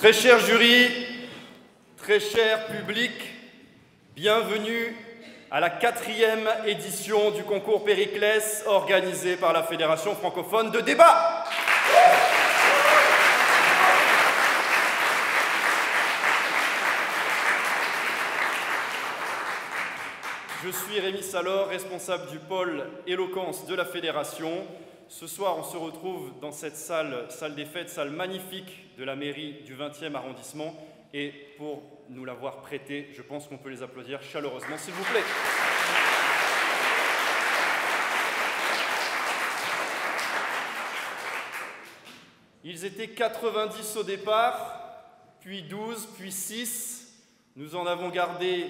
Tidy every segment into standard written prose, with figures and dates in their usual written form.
Très cher jury, très cher public, bienvenue à la 4e édition du concours Périclès organisé par la Fédération francophone de débat. Je suis Rémi Salor, responsable du pôle éloquence de la Fédération. Ce soir, on se retrouve dans cette salle des fêtes, salle magnifique de la mairie du 20e arrondissement. Et pour nous l'avoir prêtée, je pense qu'on peut les applaudir chaleureusement, s'il vous plaît. Ils étaient 90 au départ, puis 12, puis 6. Nous en avons gardé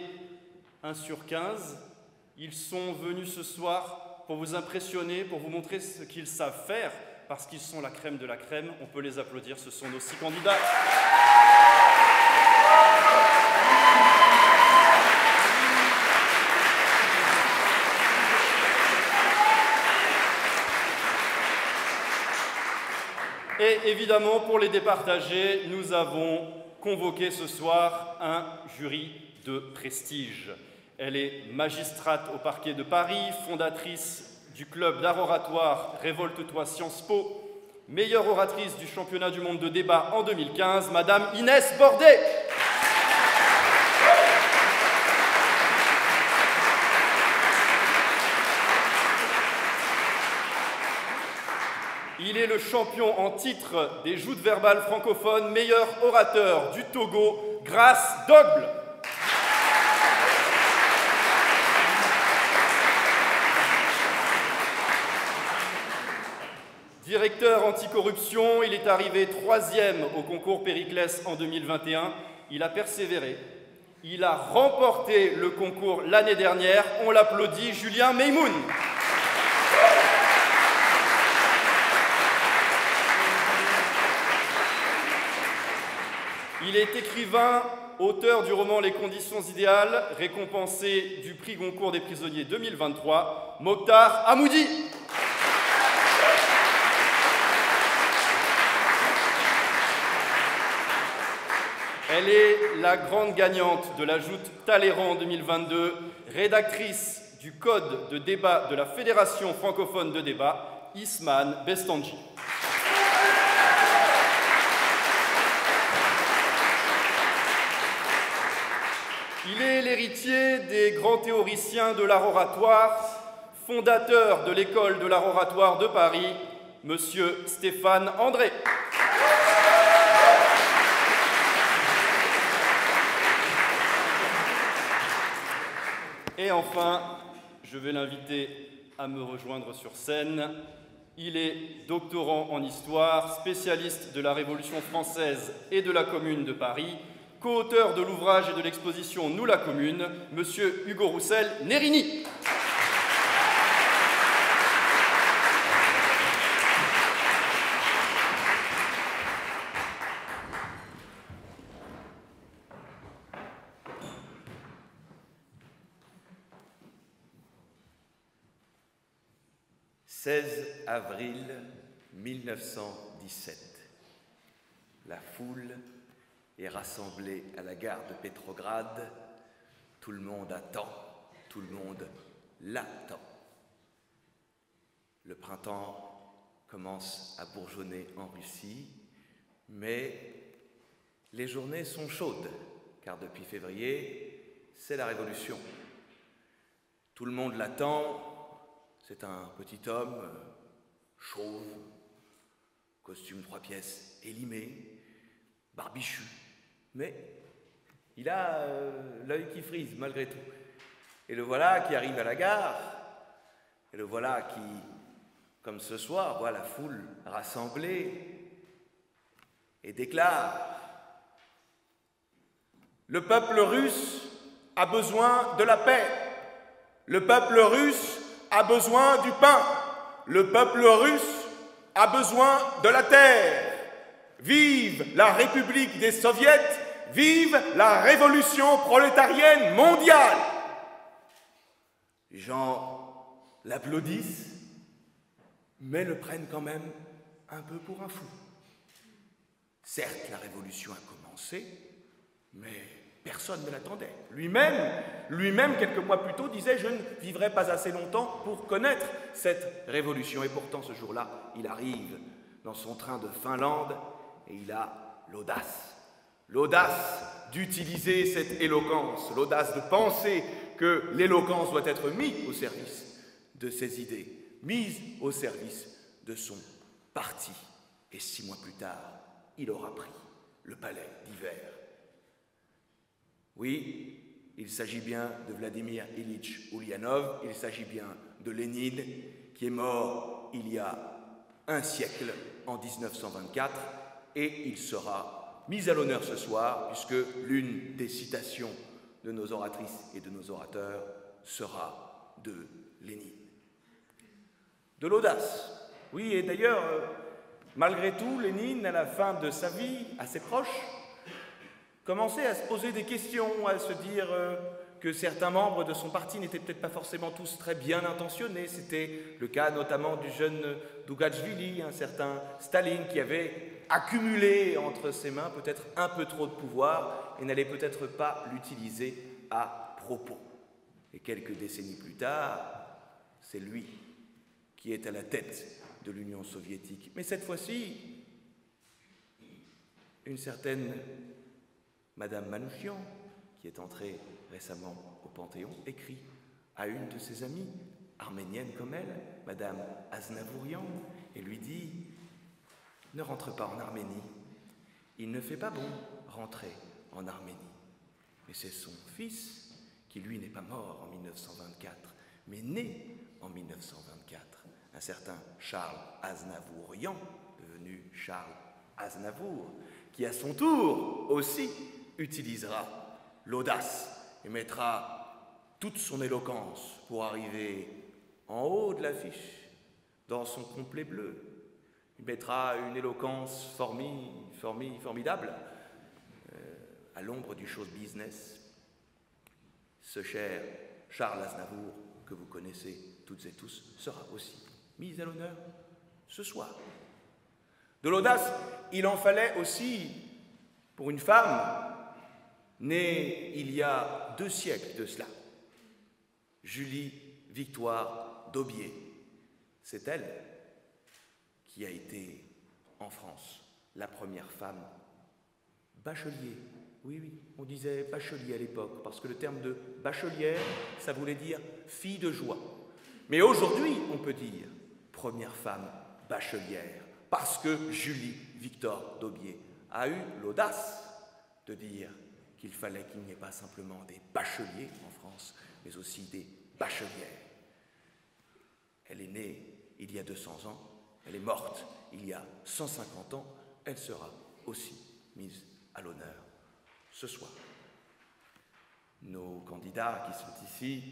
1 sur 15. Ils sont venus ce soir pour vous impressionner, pour vous montrer ce qu'ils savent faire, parce qu'ils sont la crème de la crème. On peut les applaudir, ce sont nos 6 candidats. Et évidemment, pour les départager, nous avons convoqué ce soir un jury de prestige. Elle est magistrate au parquet de Paris, fondatrice du club d'art oratoire Révolte-toi Sciences Po, meilleure oratrice du championnat du monde de débat en 2015, Madame Inès Bordet. Il est le champion en titre des joutes verbales francophones, meilleur orateur du Togo, Grace Dogle. Directeur anticorruption, il est arrivé 3e au concours Périclès en 2021. Il a persévéré. Il a remporté le concours l'année dernière. On l'applaudit, Julien Meymoun. Il est écrivain, auteur du roman Les conditions idéales, récompensé du prix Goncourt des prisonniers 2023, Mokhtar Hamoudi. Elle est la grande gagnante de la joute Talleyrand 2022, rédactrice du code de débat de la Fédération francophone de débat, Isman Bestanji. Il est l'héritier des grands théoriciens de l'art oratoire, fondateur de l'école de l'art oratoire de Paris, Monsieur Stéphane André. Et enfin, je vais l'inviter à me rejoindre sur scène. Il est doctorant en histoire, spécialiste de la Révolution française et de la Commune de Paris, co-auteur de l'ouvrage et de l'exposition Nous la Commune, Monsieur Hugo Roussel-Nérini. « 16 avril 1917. La foule est rassemblée à la gare de Pétrograd. Tout le monde attend, tout le monde l'attend. Le printemps commence à bourgeonner en Russie, mais les journées sont chaudes, car depuis février, c'est la révolution. Tout le monde l'attend. C'est un petit homme, chauve, costume 3 pièces élimé, barbichu, mais il a l'œil qui frise malgré tout. Et le voilà qui arrive à la gare, et le voilà qui, comme ce soir, voit la foule rassemblée et déclare: le peuple russe a besoin de la paix. Le peuple russe a besoin du pain. Le peuple russe a besoin de la terre. Vive la République des Soviets, vive la révolution prolétarienne mondiale. Les gens l'applaudissent, mais le prennent quand même un peu pour un fou. Certes, la révolution a commencé. lancé, mais personne ne l'attendait. Lui-même, quelques mois plus tôt, disait « Je ne vivrai pas assez longtemps pour connaître cette révolution ». Et pourtant, ce jour-là, il arrive dans son train de Finlande et il a l'audace. L'audace d'utiliser cette éloquence, l'audace de penser que l'éloquence doit être mise au service de ses idées, mise au service de son parti. Et 6 mois plus tard, il aura pris le palais d'hiver. Oui, il s'agit bien de Vladimir Ilitch Ulyanov, il s'agit bien de Lénine, qui est mort il y a un siècle, en 1924, et il sera mis à l'honneur ce soir, puisque l'une des citations de nos oratrices et de nos orateurs sera de Lénine. De l'audace. Oui, et d'ailleurs, malgré tout, Lénine, à la fin de sa vie, à ses proches, commençait à se poser des questions, à se dire que certains membres de son parti n'étaient peut-être pas forcément tous très bien intentionnés. C'était le cas notamment du jeune Dougachvili, un certain Staline, qui avait accumulé entre ses mains peut-être un peu trop de pouvoir et n'allait peut-être pas l'utiliser à propos. Et quelques décennies plus tard, c'est lui qui est à la tête de l'Union soviétique. Mais cette fois-ci, une certaine Madame Manouchian, qui est entrée récemment au Panthéon, écrit à une de ses amies, arménienne comme elle, Madame Aznavourian, et lui dit « Ne rentre pas en Arménie, il ne fait pas bon rentrer en Arménie. » Mais c'est son fils, qui lui n'est pas mort en 1924, mais né en 1924, un certain Charles Aznavourian, devenu Charles Aznavour, qui à son tour aussi utilisera l'audace et mettra toute son éloquence pour arriver en haut de l'affiche, dans son complet bleu. Il mettra une éloquence formidable à l'ombre du show business. Ce cher Charles Aznavour, que vous connaissez toutes et tous, sera aussi mis à l'honneur ce soir. De l'audace, il en fallait aussi pour une femme née il y a 2 siècles de cela, Julie Victoire d'Aubier. C'est elle qui a été, en France, la première femme bachelier. Oui, on disait bachelier à l'époque, parce que le terme de bachelière, ça voulait dire fille de joie. Mais aujourd'hui, on peut dire première femme bachelière, parce que Julie Victoire d'Aubier a eu l'audace de dire qu'il fallait qu'il n'y ait pas simplement des bacheliers en France, mais aussi des bachelières. Elle est née il y a 200 ans, elle est morte il y a 150 ans, elle sera aussi mise à l'honneur ce soir. Nos candidats qui sont ici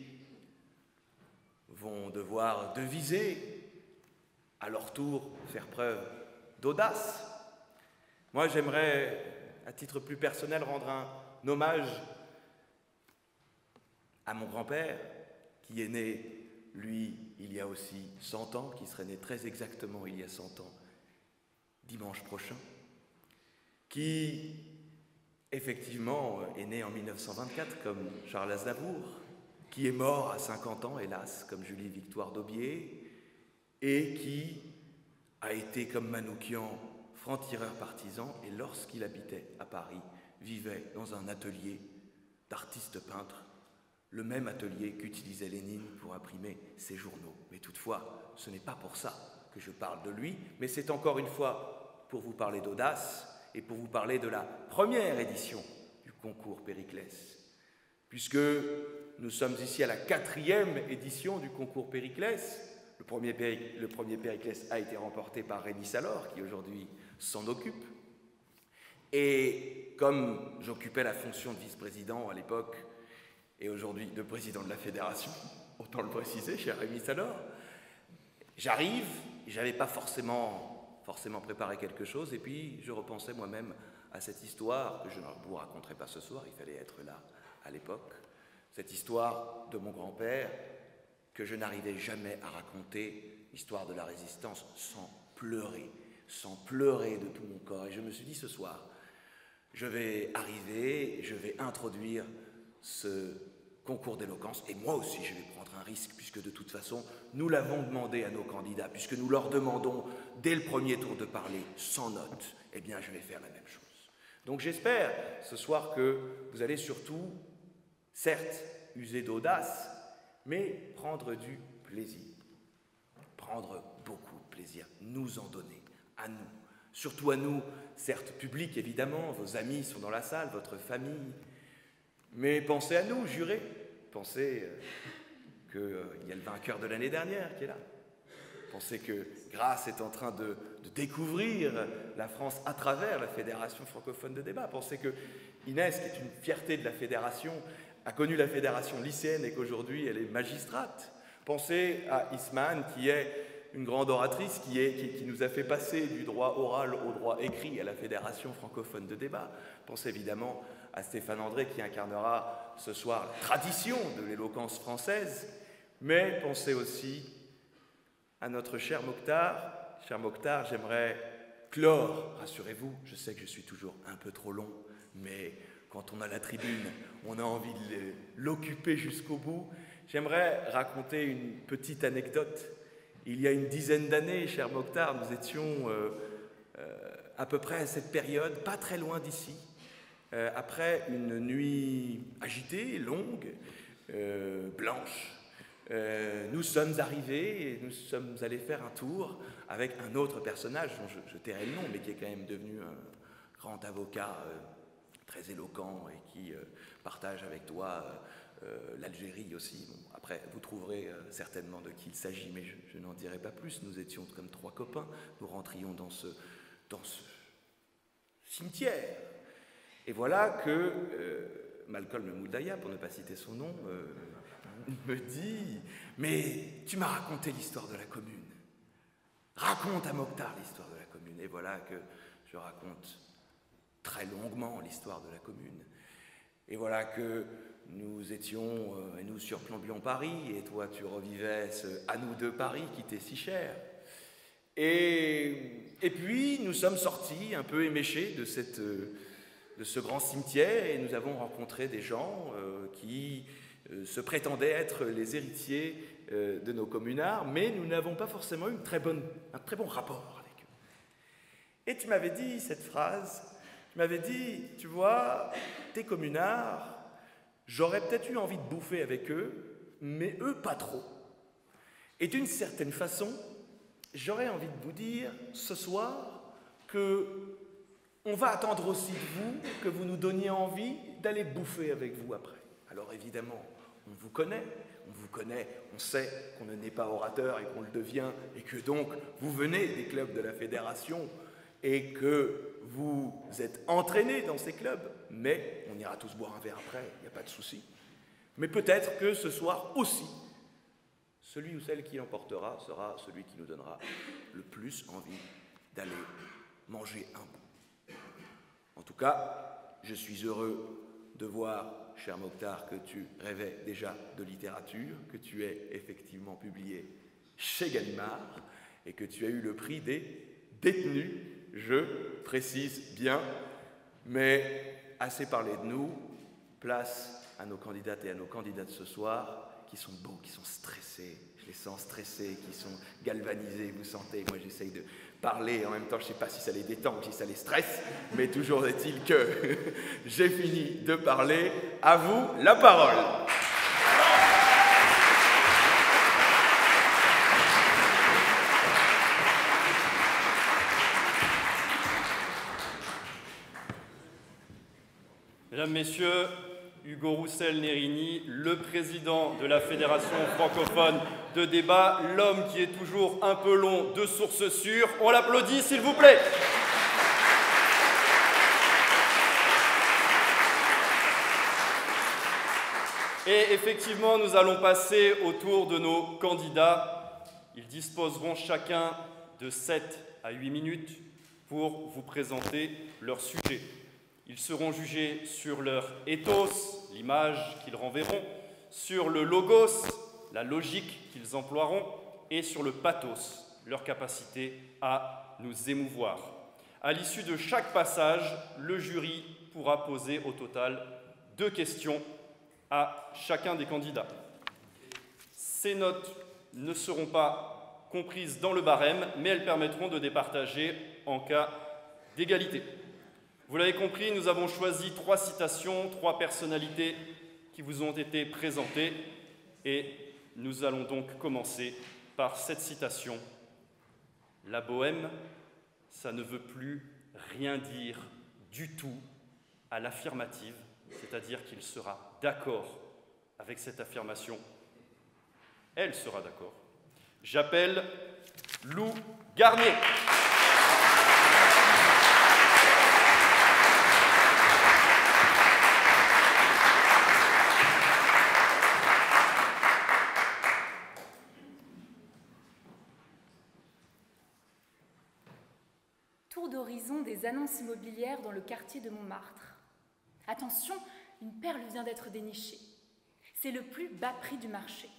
vont devoir deviser, à leur tour, faire preuve d'audace. Moi, j'aimerais, à titre plus personnel, rendre un hommage à mon grand-père, qui est né, lui, il y a aussi 100 ans, qui serait né très exactement il y a 100 ans, dimanche prochain, qui, effectivement, est né en 1924, comme Charles Aznavour, qui est mort à 50 ans, hélas, comme Julie Victoire d'Aubier, et qui a été, comme Manouchian, franc-tireur partisan, et lorsqu'il habitait à Paris, vivait dans un atelier d'artiste peintre, le même atelier qu'utilisait Lénine pour imprimer ses journaux. Mais toutefois, ce n'est pas pour ça que je parle de lui, mais c'est encore une fois pour vous parler d'audace et pour vous parler de la première édition du concours Périclès, puisque nous sommes ici à la 4e édition du concours Périclès. Le premier Périclès a été remporté par Rémi Salor, qui aujourd'hui s'en occupe. Et comme j'occupais la fonction de vice-président à l'époque, et aujourd'hui de président de la fédération, autant le préciser, cher Rémi Salor, j'arrive, et je n'avais pas forcément préparé quelque chose, et puis je repensais moi-même à cette histoire, que je ne vous raconterai pas ce soir, il fallait être là à l'époque, cette histoire de mon grand-père, que je n'arrivais jamais à raconter, l'histoire de la résistance, sans pleurer de tout mon corps. Et je me suis dit ce soir, Je vais arriver, je vais introduire ce concours d'éloquence, et moi aussi je vais prendre un risque, puisque de toute façon, nous l'avons demandé à nos candidats, puisque nous leur demandons, dès le premier tour de parler, sans note, eh bien je vais faire la même chose. Donc j'espère ce soir que vous allez surtout, certes, user d'audace, mais prendre du plaisir. Prendre beaucoup de plaisir, nous en donner, à nous. Surtout à nous, certes public évidemment, vos amis sont dans la salle, votre famille, mais pensez à nous, jurés. Pensez qu'il y a le vainqueur de l'année dernière qui est là. Pensez que Grasse est en train de découvrir la France à travers la Fédération francophone de débat. Pensez que Inès, qui est une fierté de la Fédération, a connu la Fédération lycéenne et qu'aujourd'hui elle est magistrate. Pensez à Isman, qui est une grande oratrice, qui nous a fait passer du droit oral au droit écrit à la Fédération francophone de débat. Pensez évidemment à Stéphane André, qui incarnera ce soir la tradition de l'éloquence française, mais pensez aussi à notre cher Mokhtar. Cher Mokhtar, j'aimerais clore, rassurez-vous, je sais que je suis toujours un peu trop long, mais quand on a la tribune, on a envie de l'occuper jusqu'au bout. J'aimerais raconter une petite anecdote. Il y a une dizaine d'années, cher Mokhtar, nous étions à peu près à cette période, pas très loin d'ici, après une nuit agitée, longue, blanche. Nous sommes arrivés et nous sommes allés faire un tour avec un autre personnage dont je tairai le nom, mais qui est quand même devenu un grand avocat très éloquent et qui partage avec toi l'Algérie aussi. Bon, après, vous trouverez certainement de qui il s'agit, mais je n'en dirai pas plus. Nous étions comme trois copains, nous rentrions dans ce cimetière. Et voilà que Malcolm Moudaya, pour ne pas citer son nom, me dit « Mais tu m'as raconté l'histoire de la commune. Raconte à Mokhtar l'histoire de la commune. » Et voilà que je raconte très longuement l'histoire de la commune. Et voilà que nous étions, et nous surplombions Paris, et toi tu revivais ce « à nous deux Paris » qui t'est si cher. Et puis nous sommes sortis un peu éméchés de ce grand cimetière, et nous avons rencontré des gens qui se prétendaient être les héritiers de nos communards, mais nous n'avons pas forcément eu un très bon rapport avec eux. Et tu m'avais dit cette phrase, tu m'avais dit, tu vois, tes communards, j'aurais peut-être eu envie de bouffer avec eux, mais eux pas trop. Et d'une certaine façon, j'aurais envie de vous dire ce soir que on va attendre aussi de vous que vous nous donniez envie d'aller bouffer avec vous après. Alors évidemment, on vous connaît, on sait qu'on ne naît pas orateur et qu'on le devient, et que donc vous venez des clubs de la Fédération et que vous êtes entraînés dans ces clubs, mais on ira tous boire un verre après, il n'y a pas de souci. Mais peut-être que ce soir aussi, celui ou celle qui l'emportera sera celui qui nous donnera le plus envie d'aller manger un bout. En tout cas, je suis heureux de voir, cher Mokhtar, que tu rêvais déjà de littérature, que tu es effectivement publié chez Gallimard et que tu as eu le prix des détenus, je précise bien, mais assez parlé de nous, place à nos candidates et à nos candidats de ce soir, qui sont beaux, qui sont stressés, je les sens stressés, qui sont galvanisés, vous sentez, moi j'essaye de parler, en même temps je ne sais pas si ça les détend ou si ça les stresse, mais toujours est-il que j'ai fini de parler, à vous la parole. Mesdames, Messieurs, Hugo Roussel-Nérini, le président de la Fédération francophone de débat, l'homme qui est toujours un peu long de sources sûres. On l'applaudit, s'il vous plaît. Et effectivement, nous allons passer au tour de nos candidats. Ils disposeront chacun de 7 à 8 minutes pour vous présenter leur sujet. Ils seront jugés sur leur ethos, l'image qu'ils renverront, sur le logos, la logique qu'ils emploieront, et sur le pathos, leur capacité à nous émouvoir. À l'issue de chaque passage, le jury pourra poser au total 2 questions à chacun des candidats. Ces notes ne seront pas comprises dans le barème, mais elles permettront de départager en cas d'égalité. Vous l'avez compris, nous avons choisi 3 citations, 3 personnalités qui vous ont été présentées, et nous allons donc commencer par cette citation. La bohème, ça ne veut plus rien dire du tout à l'affirmative, c'est-à-dire qu'il sera d'accord avec cette affirmation. Elle sera d'accord. J'appelle Lou Garnier. Tour d'horizon des annonces immobilières dans le quartier de Montmartre. Attention, une perle vient d'être dénichée. C'est le plus bas prix du marché.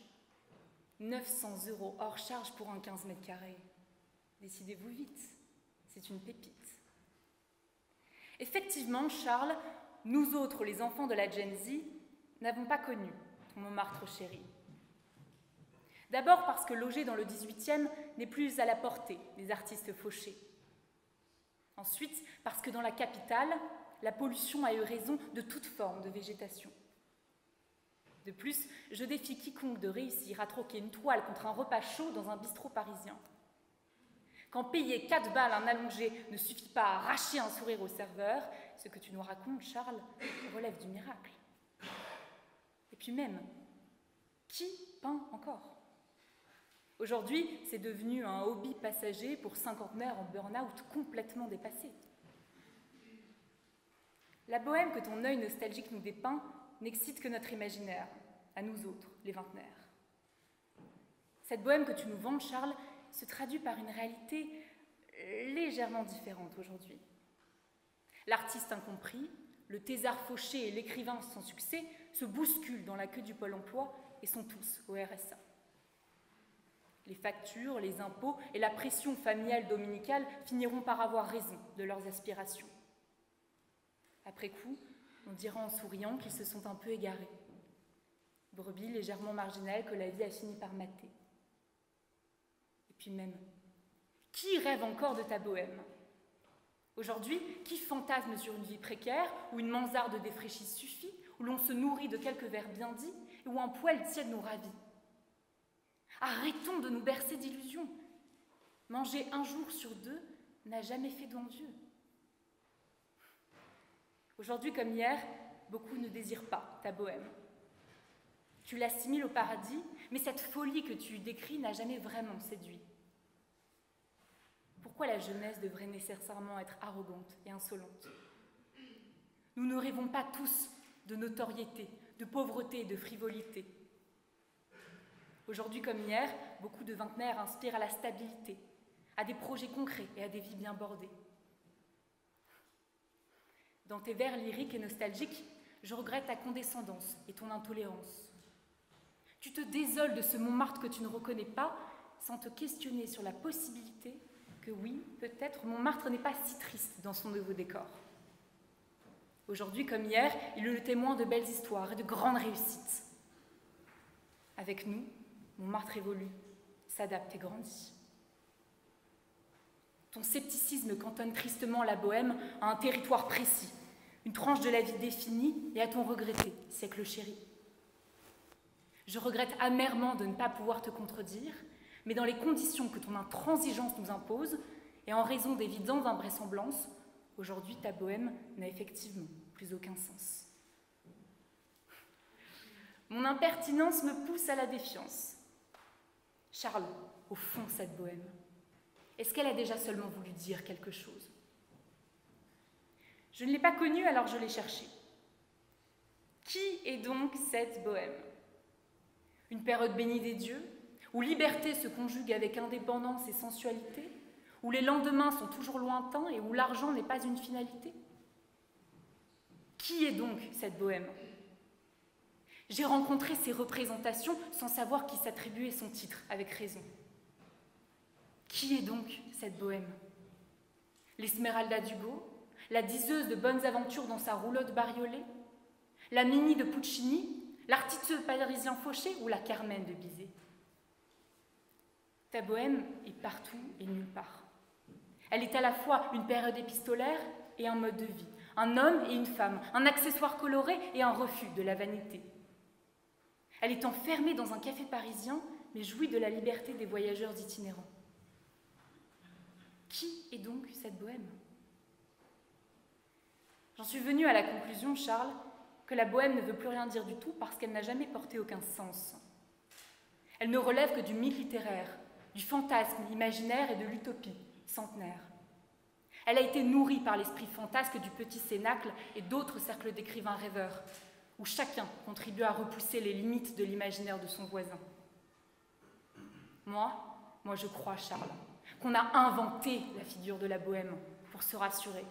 900 € hors charge pour un 15 mètres carrés. Décidez-vous vite, c'est une pépite. Effectivement, Charles, nous autres, les enfants de la Gen Z, n'avons pas connu ton Montmartre chéri. D'abord parce que loger dans le 18e n'est plus à la portée des artistes fauchés. Ensuite, parce que dans la capitale, la pollution a eu raison de toute forme de végétation. De plus, je défie quiconque de réussir à troquer une toile contre un repas chaud dans un bistrot parisien. Quand payer 4 balles un allongé ne suffit pas à arracher un sourire au serveur, ce que tu nous racontes, Charles, relève du miracle. Et puis même, qui peint encore ? Aujourd'hui, c'est devenu un hobby passager pour cinquantenaires en burn-out complètement dépassé. La bohème que ton œil nostalgique nous dépeint n'excite que notre imaginaire, à nous autres, les vingtenaires. Cette bohème que tu nous vantes, Charles, se traduit par une réalité légèrement différente aujourd'hui. L'artiste incompris, le thésard fauché et l'écrivain sans succès se bousculent dans la queue du Pôle emploi et sont tous au RSA. Les factures, les impôts et la pression familiale dominicale finiront par avoir raison de leurs aspirations. Après coup, on dira en souriant qu'ils se sont un peu égarés. Brebis légèrement marginales que la vie a fini par mater. Et puis même, qui rêve encore de ta bohème ? Aujourd'hui, qui fantasme sur une vie précaire, où une mansarde défraîchie suffit, où l'on se nourrit de quelques vers bien dits, et où un poêle tiède nous ravit ? Arrêtons de nous bercer d'illusions. Manger un jour sur 2 n'a jamais fait d'envieux. Aujourd'hui comme hier, beaucoup ne désirent pas ta bohème. Tu l'assimiles au paradis, mais cette folie que tu décris n'a jamais vraiment séduit. Pourquoi la jeunesse devrait nécessairement être arrogante et insolente ? Nous ne rêvons pas tous de notoriété, de pauvreté et de frivolité. Aujourd'hui comme hier, beaucoup de vingtenaires inspirent à la stabilité, à des projets concrets et à des vies bien bordées. Dans tes vers lyriques et nostalgiques, je regrette ta condescendance et ton intolérance. Tu te désoles de ce Montmartre que tu ne reconnais pas, sans te questionner sur la possibilité que oui, peut-être Montmartre n'est pas si triste dans son nouveau décor. Aujourd'hui comme hier, il est le témoin de belles histoires et de grandes réussites. Avec nous, Montmartre évolue, s'adapte et grandit. Ton scepticisme cantonne tristement la bohème à un territoire précis, une tranche de la vie définie et à ton regretté, siècle chéri. Je regrette amèrement de ne pas pouvoir te contredire, mais dans les conditions que ton intransigeance nous impose, et en raison d'évidentes invraisemblances, aujourd'hui ta bohème n'a effectivement plus aucun sens. Mon impertinence me pousse à la défiance. Charles, au fond, cette bohème, est-ce qu'elle a déjà seulement voulu dire quelque chose ? Je ne l'ai pas connue, alors je l'ai cherchée. Qui est donc cette bohème ? Une période bénie des dieux, où liberté se conjugue avec indépendance et sensualité, où les lendemains sont toujours lointains et où l'argent n'est pas une finalité ? Qui est donc cette bohème ? J'ai rencontré ces représentations sans savoir qui s'attribuait son titre, avec raison. Qui est donc cette bohème ? L'Esmeralda d'Hugo ? la diseuse de bonnes aventures dans sa roulotte bariolée, la Mimi de Puccini, l'artiste parisien Fauché ou la Carmen de Bizet. Ta bohème est partout et nulle part. Elle est à la fois une période épistolaire et un mode de vie, un homme et une femme, un accessoire coloré et un refus de la vanité. Elle est enfermée dans un café parisien, mais jouit de la liberté des voyageurs itinérants. Qui est donc cette bohème? J'en suis venue à la conclusion, Charles, que la bohème ne veut plus rien dire du tout parce qu'elle n'a jamais porté aucun sens. Elle ne relève que du mythe littéraire, du fantasme imaginaire et de l'utopie centenaire. Elle a été nourrie par l'esprit fantasque du petit cénacle et d'autres cercles d'écrivains rêveurs, où chacun contribue à repousser les limites de l'imaginaire de son voisin. Moi, je crois, Charles, qu'on a inventé la figure de la bohème pour se rassurer,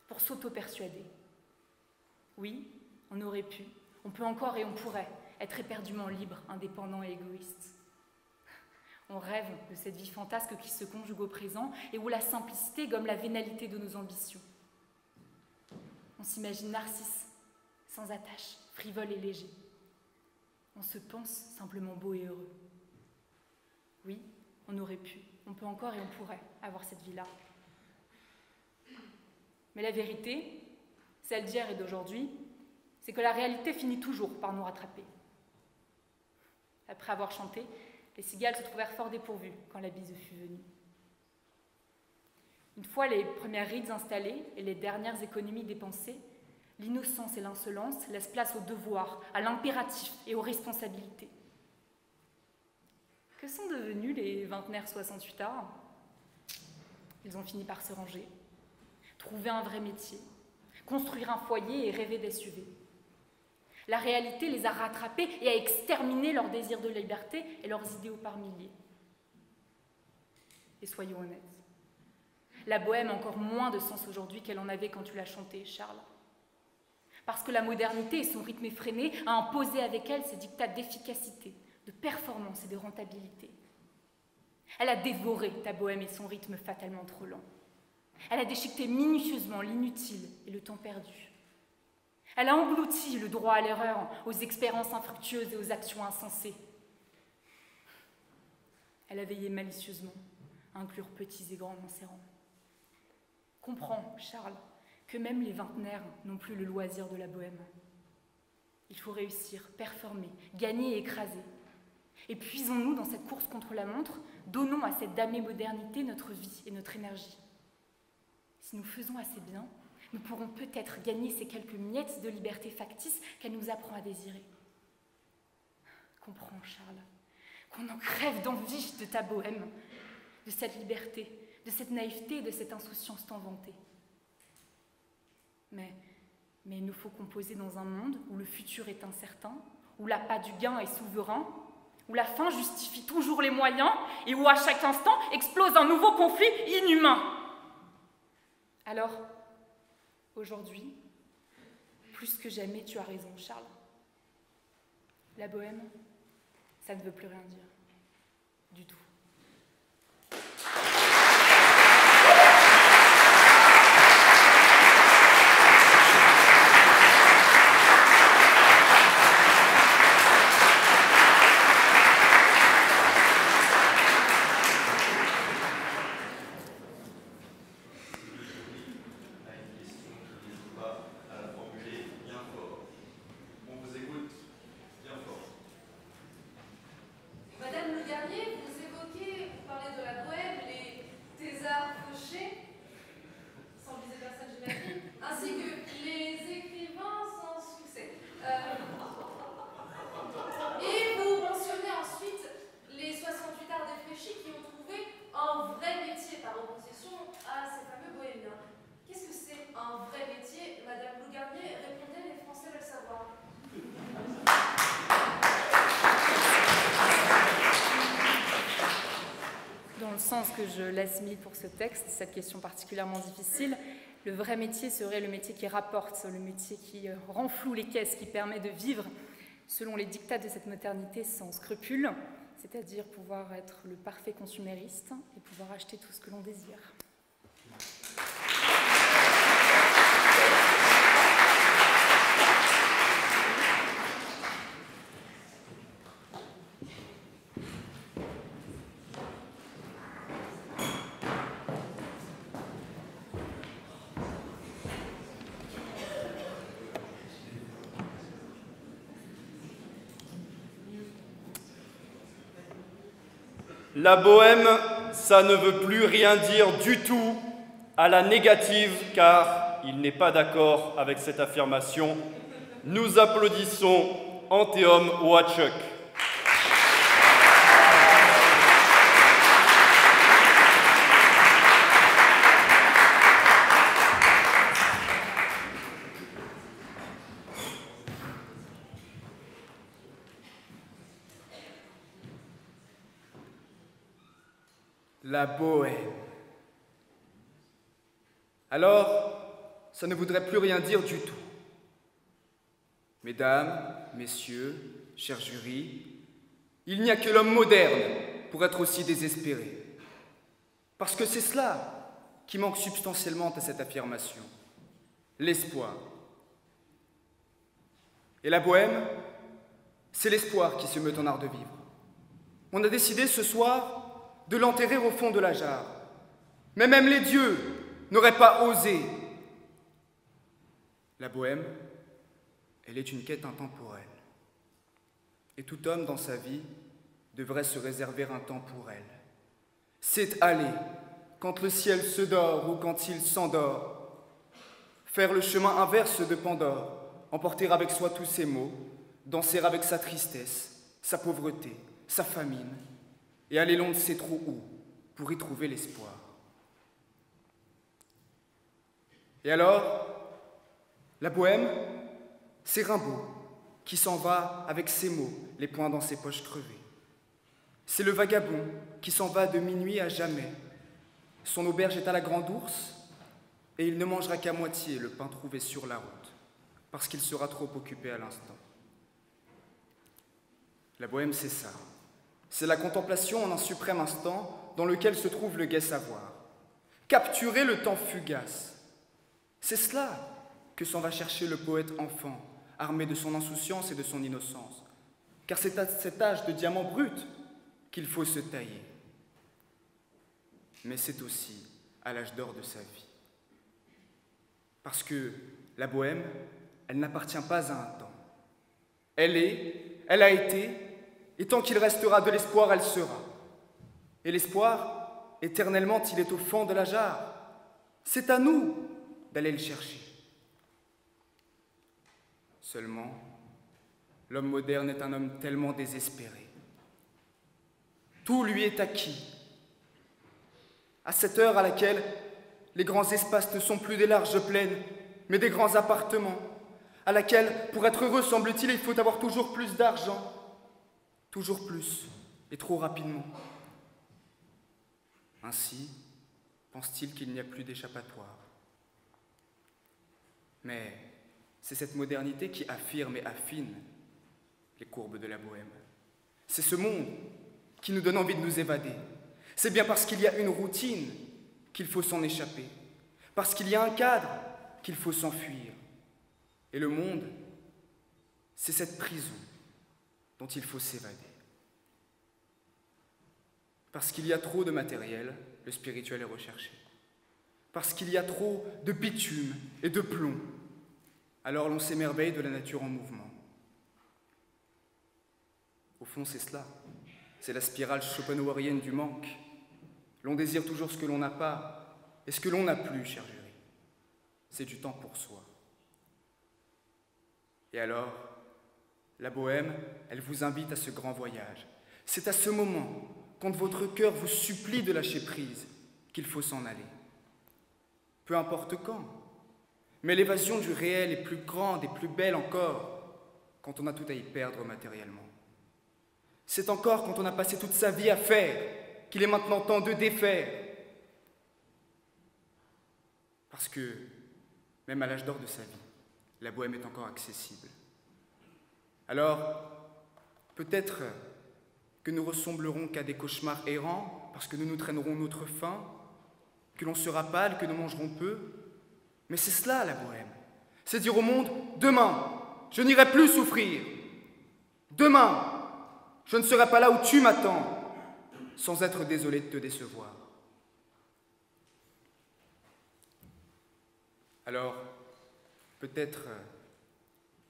pour s'auto-persuader. Oui, on aurait pu, on peut encore et on pourrait être éperdument libre, indépendant et égoïste. On rêve de cette vie fantasque qui se conjugue au présent et où la simplicité gomme la vénalité de nos ambitions. On s'imagine Narcisse, sans attache, frivole et léger. On se pense simplement beau et heureux. Oui, on aurait pu, on peut encore et on pourrait avoir cette vie-là. Mais la vérité, celle d'hier et d'aujourd'hui, c'est que la réalité finit toujours par nous rattraper. Après avoir chanté, les cigales se trouvèrent fort dépourvues quand la bise fut venue. Une fois les premières rides installées et les dernières économies dépensées, l'innocence et l'insolence laissent place au devoir, à l'impératif et aux responsabilités. Que sont devenus les vingtenaires 68ards? Ils ont fini par se ranger, trouver un vrai métier, construire un foyer et rêver d'SUV. La réalité les a rattrapés et a exterminé leur désir de liberté et leurs idéaux par milliers. Et soyons honnêtes, la bohème a encore moins de sens aujourd'hui qu'elle en avait quand tu l'as chantée, Charles. Parce que la modernité et son rythme effréné a imposé avec elle ses dictats d'efficacité, de performance et de rentabilité. Elle a dévoré ta bohème et son rythme fatalement trop lent. Elle a déchiqueté minutieusement l'inutile et le temps perdu. Elle a englouti le droit à l'erreur, aux expériences infructueuses et aux actions insensées. Elle a veillé malicieusement à inclure petits et grands dans ses rangs. Comprends, Charles, que même les vingtenaires n'ont plus le loisir de la bohème. Il faut réussir, performer, gagner et écraser. Et puisons-nous dans cette course contre la montre, donnons à cette damnée modernité notre vie et notre énergie. Si nous faisons assez bien, nous pourrons peut-être gagner ces quelques miettes de liberté factice qu'elle nous apprend à désirer. Comprends, Charles, qu'on en crève d'envie de ta bohème, de cette liberté, de cette naïveté et de cette insouciance tant vantée. Mais il nous faut composer dans un monde où le futur est incertain, où l'appât du gain est souverain, où la fin justifie toujours les moyens et où à chaque instant explose un nouveau conflit inhumain. Alors, aujourd'hui, plus que jamais, tu as raison, Charles. La bohème, ça ne veut plus rien dire. Du tout. Que je l'assimile pour ce texte, cette question particulièrement difficile, le vrai métier serait le métier qui rapporte, le métier qui renfloue les caisses, qui permet de vivre selon les dictats de cette modernité sans scrupules, c'est-à-dire pouvoir être le parfait consumériste et pouvoir acheter tout ce que l'on désire. La bohème, ça ne veut plus rien dire du tout à la négative, car il n'est pas d'accord avec cette affirmation. Nous applaudissons Anteom Wachuk. La bohème. Alors, ça ne voudrait plus rien dire du tout. Mesdames, messieurs, chers jurys, il n'y a que l'homme moderne pour être aussi désespéré. Parce que c'est cela qui manque substantiellement à cette affirmation, l'espoir. Et la bohème, c'est l'espoir qui se meut en art de vivre. On a décidé ce soir de l'enterrer au fond de la jarre. Mais même les dieux n'auraient pas osé. La bohème, elle est une quête intemporelle. Et tout homme dans sa vie devrait se réserver un temps pour elle. C'est aller quand le ciel se dort ou quand il s'endort. Faire le chemin inverse de Pandore, emporter avec soi tous ses maux, danser avec sa tristesse, sa pauvreté, sa famine, et aller l'on ne sait trop où pour y trouver l'espoir. Et alors, la bohème, c'est Rimbaud qui s'en va avec ses mots, les poings dans ses poches crevées. C'est le vagabond qui s'en va de minuit à jamais. Son auberge est à la Grande Ourse et il ne mangera qu'à moitié le pain trouvé sur la route, parce qu'il sera trop occupé à l'instant. La bohème, c'est ça. C'est la contemplation en un suprême instant dans lequel se trouve le gai savoir. Capturer le temps fugace. C'est cela que s'en va chercher le poète enfant, armé de son insouciance et de son innocence. Car c'est à cet âge de diamant brut qu'il faut se tailler. Mais c'est aussi à l'âge d'or de sa vie. Parce que la bohème, elle n'appartient pas à un temps. Elle est, elle a été, et tant qu'il restera de l'espoir, elle sera. Et l'espoir, éternellement, il est au fond de la jarre. C'est à nous d'aller le chercher. Seulement, l'homme moderne est un homme tellement désespéré. Tout lui est acquis. À cette heure à laquelle les grands espaces ne sont plus des larges plaines, mais des grands appartements, à laquelle, pour être heureux, semble-t-il, il faut avoir toujours plus d'argent, toujours plus, et trop rapidement. Ainsi, pense-t-il qu'il n'y a plus d'échappatoire. Mais c'est cette modernité qui affirme et affine les courbes de la bohème. C'est ce monde qui nous donne envie de nous évader. C'est bien parce qu'il y a une routine qu'il faut s'en échapper, parce qu'il y a un cadre qu'il faut s'enfuir. Et le monde, c'est cette prison dont il faut s'évader. Parce qu'il y a trop de matériel, le spirituel est recherché. Parce qu'il y a trop de bitume et de plomb, alors l'on s'émerveille de la nature en mouvement. Au fond, c'est cela. C'est la spirale schopenhauerienne du manque. L'on désire toujours ce que l'on n'a pas, et ce que l'on n'a plus, cher jury. C'est du temps pour soi. Et alors, la bohème, elle vous invite à ce grand voyage. C'est à ce moment, quand votre cœur vous supplie de lâcher prise, qu'il faut s'en aller. Peu importe quand, mais l'évasion du réel est plus grande et plus belle encore quand on a tout à y perdre matériellement. C'est encore quand on a passé toute sa vie à faire qu'il est maintenant temps de défaire. Parce que, même à l'âge d'or de sa vie, la bohème est encore accessible. Alors, peut-être que nous ressemblerons qu'à des cauchemars errants, parce que nous nous traînerons notre faim, que l'on sera pâle, que nous mangerons peu. Mais c'est cela, la bohème. C'est dire au monde, demain, je n'irai plus souffrir. Demain, je ne serai pas là où tu m'attends, sans être désolé de te décevoir. Alors, peut-être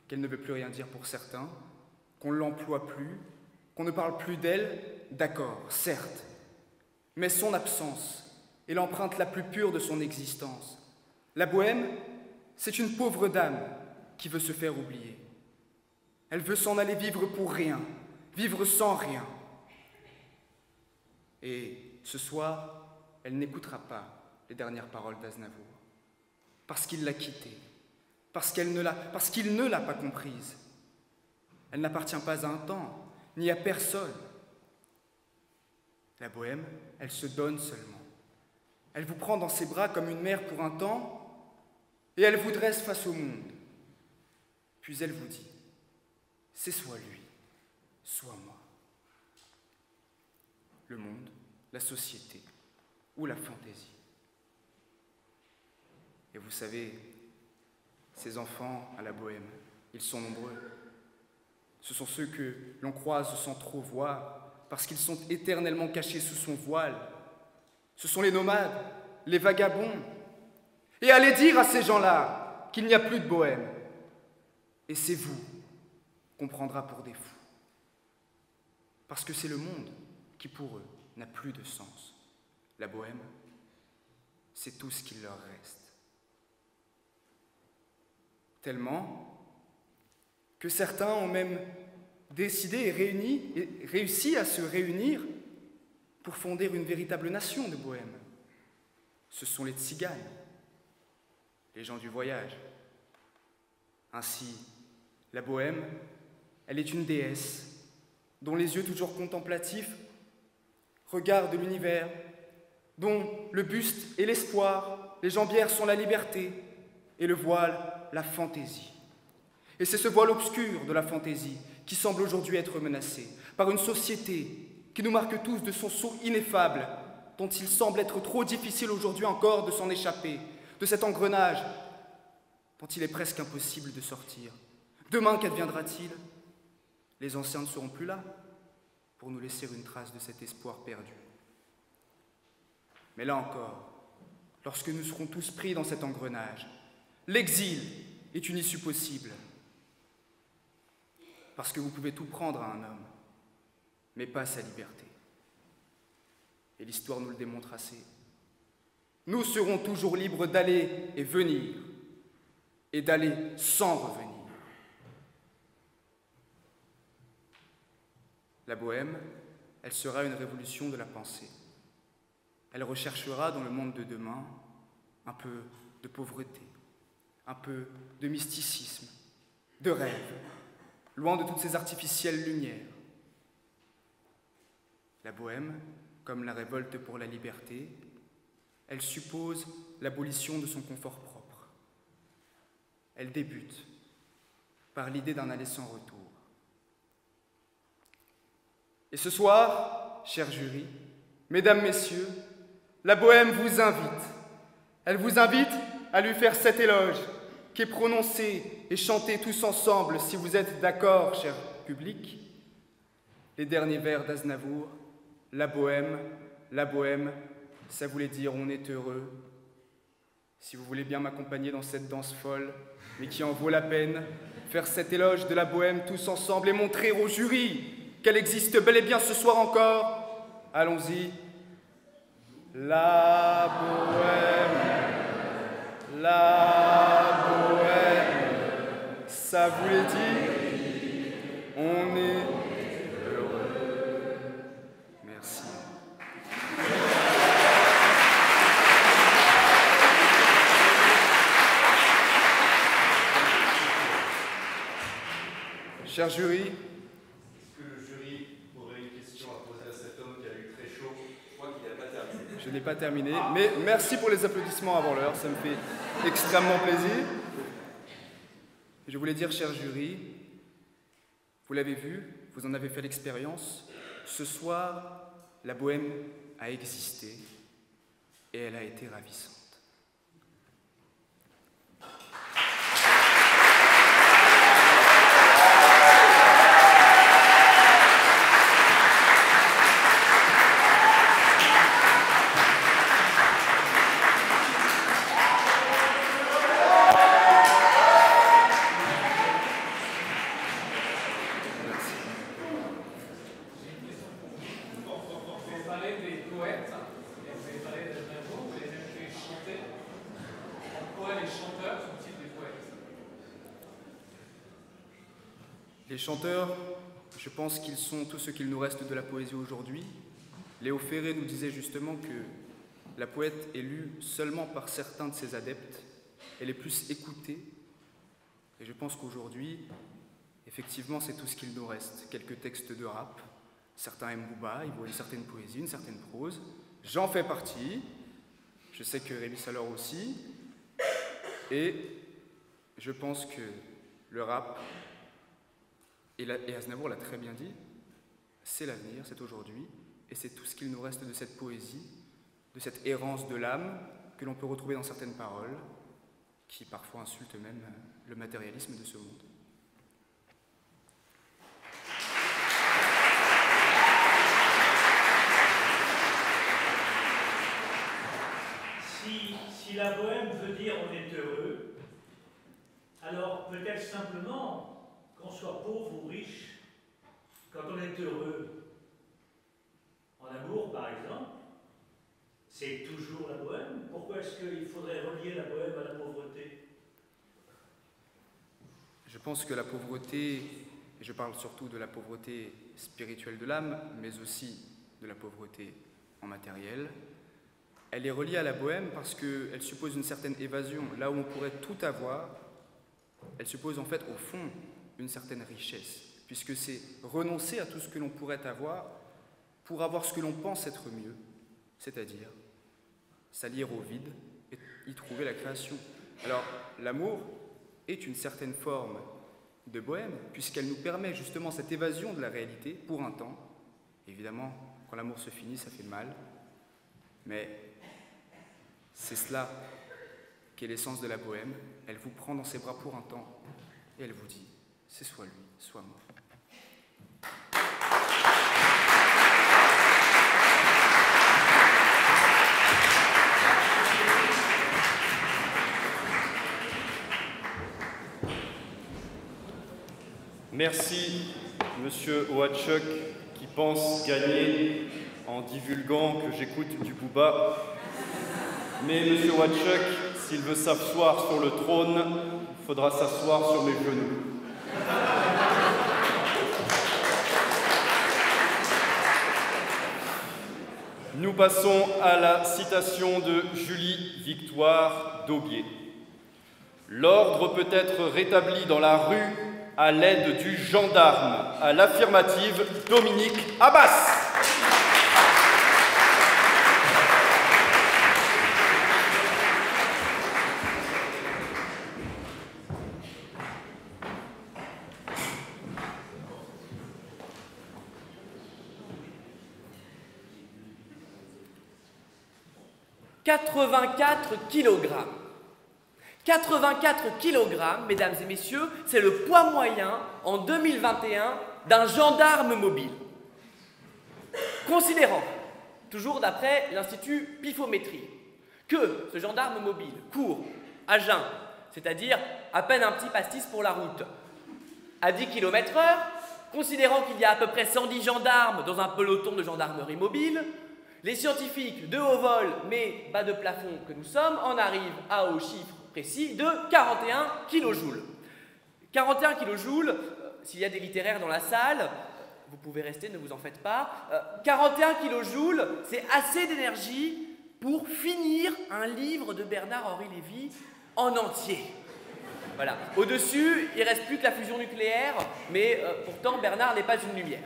qu'elle ne veut plus rien dire pour certains, qu'on ne l'emploie plus, qu'on ne parle plus d'elle, d'accord, certes, mais son absence est l'empreinte la plus pure de son existence. La bohème, c'est une pauvre dame qui veut se faire oublier. Elle veut s'en aller vivre pour rien, vivre sans rien. Et ce soir, elle n'écoutera pas les dernières paroles d'Aznavour, parce qu'il l'a quittée, parce qu'il ne l'a pas comprise. Elle n'appartient pas à un temps, ni à personne. La bohème, elle se donne seulement. Elle vous prend dans ses bras comme une mère pour un temps, et elle vous dresse face au monde. Puis elle vous dit, c'est soit lui, soit moi. Le monde, la société ou la fantaisie. Et vous savez, ces enfants à la bohème, ils sont nombreux. Ce sont ceux que l'on croise sans trop voir, parce qu'ils sont éternellement cachés sous son voile. Ce sont les nomades, les vagabonds. Et allez dire à ces gens-là qu'il n'y a plus de bohème. Et c'est vous qu'on prendra pour des fous. Parce que c'est le monde qui, pour eux, n'a plus de sens. La bohème, c'est tout ce qu'il leur reste. Tellement que certains ont même décidé et réussi à se réunir pour fonder une véritable nation de bohèmes. Ce sont les tziganes, les gens du voyage. Ainsi, la bohème, elle est une déesse dont les yeux toujours contemplatifs regardent l'univers, dont le buste est l'espoir, les jambières sont la liberté et le voile la fantaisie. Et c'est ce voile obscur de la fantaisie qui semble aujourd'hui être menacé par une société qui nous marque tous de son sceau ineffable, dont il semble être trop difficile aujourd'hui encore de s'en échapper, de cet engrenage dont il est presque impossible de sortir. Demain, qu'adviendra-t-il? Les anciens ne seront plus là pour nous laisser une trace de cet espoir perdu. Mais là encore, lorsque nous serons tous pris dans cet engrenage, l'exil est une issue possible. Parce que vous pouvez tout prendre à un homme, mais pas sa liberté. Et l'histoire nous le démontre assez. Nous serons toujours libres d'aller et venir, et d'aller sans revenir. La bohème, elle sera une révolution de la pensée. Elle recherchera dans le monde de demain un peu de pauvreté, un peu de mysticisme, de rêve, loin de toutes ces artificielles lumières. La bohème, comme la révolte pour la liberté, elle suppose l'abolition de son confort propre. Elle débute par l'idée d'un aller sans retour. Et ce soir, cher jury, mesdames, messieurs, la bohème vous invite. Elle vous invite à lui faire cet éloge qui est prononcé et chanté tous ensemble, si vous êtes d'accord, cher public. Les derniers vers d'Aznavour, la bohème, ça voulait dire on est heureux. Si vous voulez bien m'accompagner dans cette danse folle, mais qui en vaut la peine, faire cet éloge de la bohème tous ensemble et montrer au jury qu'elle existe bel et bien ce soir encore. Allons-y. La bohème, ça voulait dire on est heureux. Merci. Cher jury, je n'ai pas terminé, mais merci pour les applaudissements avant l'heure, ça me fait extrêmement plaisir. Je voulais dire, cher jury, vous l'avez vu, vous en avez fait l'expérience, ce soir, la bohème a existé et elle a été ravissante. Des poètes. Les chanteurs, je pense qu'ils sont tout ce qu'il nous reste de la poésie aujourd'hui. Léo Ferré nous disait justement que la poète est lue seulement par certains de ses adeptes, elle est plus écoutée, et je pense qu'aujourd'hui, effectivement, c'est tout ce qu'il nous reste. Quelques textes de rap, certains aiment Booba, ils voient une certaine poésie, une certaine prose, j'en fais partie, je sais que Rémi Salor aussi, et je pense que le rap, et Aznavour l'a très bien dit, c'est l'avenir, c'est aujourd'hui, et c'est tout ce qu'il nous reste de cette poésie, de cette errance de l'âme que l'on peut retrouver dans certaines paroles, qui parfois insultent même le matérialisme de ce monde. Si la bohème veut dire on est heureux, alors peut-être simplement qu'on soit pauvre ou riche, quand on est heureux, en amour par exemple, c'est toujours la bohème. Pourquoi est-ce qu'il faudrait relier la bohème à la pauvreté? Je pense que la pauvreté, et je parle surtout de la pauvreté spirituelle de l'âme, mais aussi de la pauvreté en matériel, elle est reliée à la bohème parce qu'elle suppose une certaine évasion. Là où on pourrait tout avoir, elle suppose en fait au fond une certaine richesse, puisque c'est renoncer à tout ce que l'on pourrait avoir pour avoir ce que l'on pense être mieux, c'est-à-dire s'allier au vide et y trouver la création. Alors, l'amour est une certaine forme de bohème, puisqu'elle nous permet justement cette évasion de la réalité pour un temps. Évidemment, quand l'amour se finit, ça fait mal, mais c'est cela qui est l'essence de la bohème. Elle vous prend dans ses bras pour un temps et elle vous dit, c'est soit lui, soit moi. Merci, Monsieur Ouachuk, qui pense gagner en divulguant que j'écoute du Booba. Mais Monsieur Ouachuk, s'il veut s'asseoir sur le trône, il faudra s'asseoir sur mes genoux. Nous passons à la citation de Julie Victoire d'Aubier. L'ordre peut être rétabli dans la rue à l'aide du gendarme. À l'affirmative, Dominique Abbas. « 84 kilogrammes. 84 kg, mesdames et messieurs, c'est le poids moyen en 2021 d'un gendarme mobile. Considérant, toujours d'après l'Institut Pifométrie, que ce gendarme mobile court à jeun, c'est-à-dire à peine un petit pastis pour la route, à 10 km/h, considérant qu'il y a à peu près 110 gendarmes dans un peloton de gendarmerie mobile, les scientifiques de haut vol, mais bas de plafond que nous sommes, en arrivent à au chiffre précis de 41 kJ. 41 kJ, s'il y a des littéraires dans la salle, vous pouvez rester, ne vous en faites pas. 41 kJ, c'est assez d'énergie pour finir un livre de Bernard-Henri Lévy en entier. Voilà. Au-dessus, il ne reste plus que la fusion nucléaire, mais pourtant Bernard n'est pas une lumière.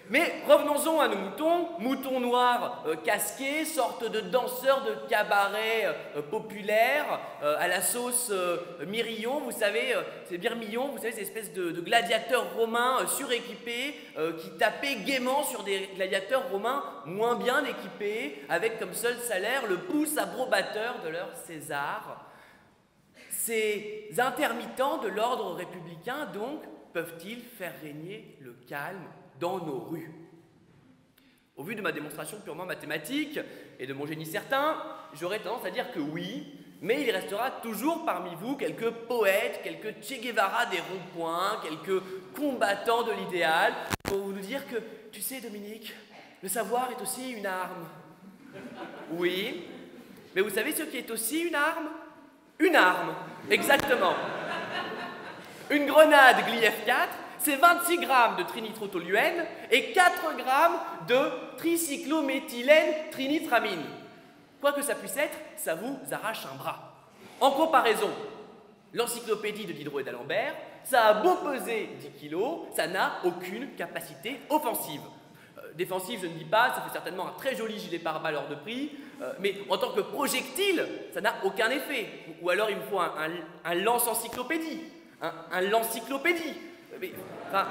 Mais revenons-en à nos moutons, moutons noirs casqués, sorte de danseurs de cabaret populaire à la sauce Mirillon, vous savez, c'est Mirmillon, vous savez, ces espèces de gladiateurs romains suréquipés qui tapaient gaiement sur des gladiateurs romains moins bien équipés, avec comme seul salaire le pouce abrobateur de leur César. Ces intermittents de l'ordre républicain, donc, peuvent-ils faire régner le calme dans nos rues? Au vu de ma démonstration purement mathématique et de mon génie certain, j'aurais tendance à dire que oui, mais il restera toujours parmi vous quelques poètes, quelques Che Guevara des ronds-points, quelques combattants de l'idéal, pour vous dire que, tu sais Dominique, le savoir est aussi une arme. Oui, mais vous savez ce qui est aussi une arme? Une arme, exactement. Une grenade Gli F4, c'est 26 grammes de trinitrotoluène et 4 grammes de tricyclométhylène trinitramine. Quoi que ça puisse être, ça vous arrache un bras. En comparaison, l'encyclopédie de Diderot et d'Alembert, ça a beau peser 10 kilos, ça n'a aucune capacité offensive. Défensive, je ne dis pas, ça fait certainement un très joli gilet pare-balles hors de prix, mais en tant que projectile, ça n'a aucun effet. Ou alors il me faut un lance-encyclopédie, un lance-cyclopédie. Mais, enfin,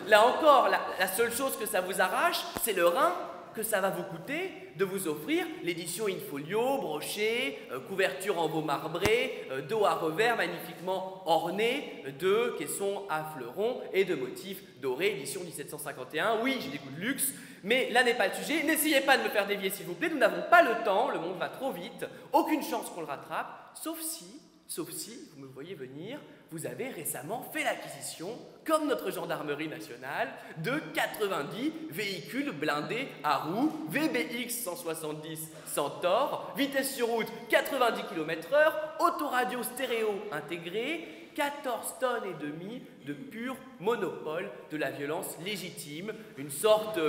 là encore, la seule chose que ça vous arrache, c'est le rein que ça va vous coûter de vous offrir l'édition in folio, brochée, couverture en veau marbré, dos à revers magnifiquement orné de caissons à fleurons et de motifs dorés, édition 1751. Oui, j'ai des goûts de luxe, mais là n'est pas le sujet. N'essayez pas de me faire dévier, s'il vous plaît. Nous n'avons pas le temps, le monde va trop vite. Aucune chance qu'on le rattrape, sauf si, vous me voyez venir, vous avez récemment fait l'acquisition, comme notre gendarmerie nationale, de 90 véhicules blindés à roues VBX 170 Centaure, vitesse sur route 90 km/h, autoradio stéréo intégré, 14 tonnes et demie de pur monopole de la violence légitime, une sorte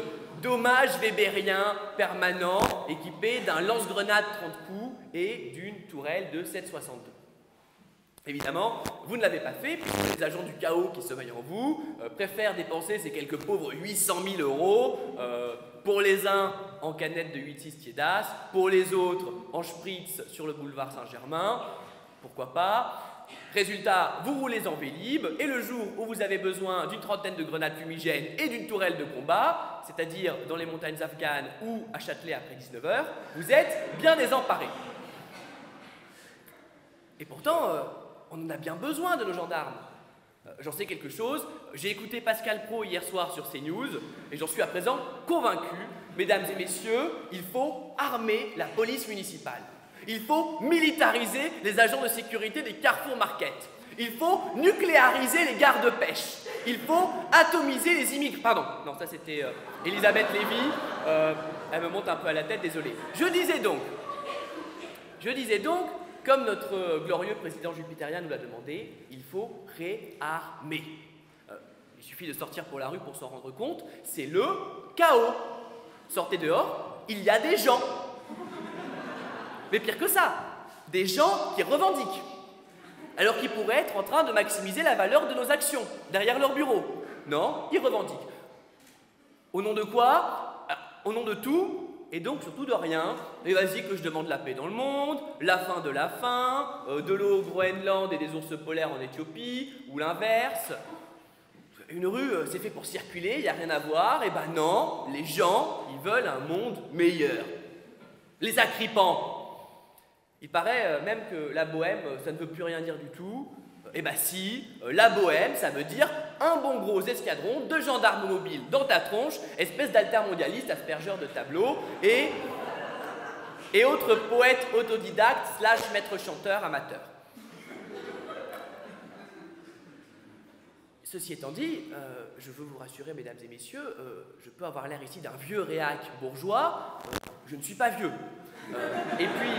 d'hommage wébérien permanent équipé d'un lance-grenade 30 coups et d'une tourelle de 7,62. Évidemment, vous ne l'avez pas fait, puisque les agents du chaos qui sommeillent en vous préfèrent dépenser ces quelques pauvres 800 000 euros pour les uns en canette de 8-6 tiédas, pour les autres en spritz sur le boulevard Saint-Germain, pourquoi pas. Résultat, vous roulez en Vélib, et le jour où vous avez besoin d'une trentaine de grenades fumigènes et d'une tourelle de combat, c'est-à-dire dans les montagnes afghanes ou à Châtelet après 19h, vous êtes bien désemparés. Et pourtant, on en a bien besoin de nos gendarmes. J'en sais quelque chose, j'ai écouté Pascal Praud hier soir sur CNews, et j'en suis à présent convaincu, mesdames et messieurs, il faut armer la police municipale. Il faut militariser les agents de sécurité des Carrefour Market. Il faut nucléariser les gares de pêche. Il faut atomiser les immigrants. Pardon, non, ça c'était Elisabeth Lévy. Elle me monte un peu à la tête, désolé. Je disais donc, comme notre glorieux président jupitérien nous l'a demandé, il faut réarmer. Il suffit de sortir pour la rue pour s'en rendre compte, c'est le chaos. Sortez dehors, il y a des gens. Mais pire que ça, des gens qui revendiquent, alors qu'ils pourraient être en train de maximiser la valeur de nos actions derrière leur bureau. Non, ils revendiquent. Au nom de quoi? Au nom de tout, et donc surtout de rien. Et vas-y que je demande la paix dans le monde, la fin de la faim, de l'eau au Groenland et des ours polaires en Éthiopie, ou l'inverse. Une rue, c'est fait pour circuler, il n'y a rien à voir. Et ben non, les gens, ils veulent un monde meilleur. Les agrippants. Il paraît même que la bohème, ça ne veut plus rien dire du tout. Eh ben si, la bohème, ça veut dire un bon gros escadron de gendarmes mobiles dans ta tronche, espèce d'altermondialiste aspergeur de tableaux, et autres poètes autodidactes / maître chanteur amateur. Ceci étant dit, je veux vous rassurer, mesdames et messieurs, je peux avoir l'air ici d'un vieux réac bourgeois, je ne suis pas vieux. Et puis,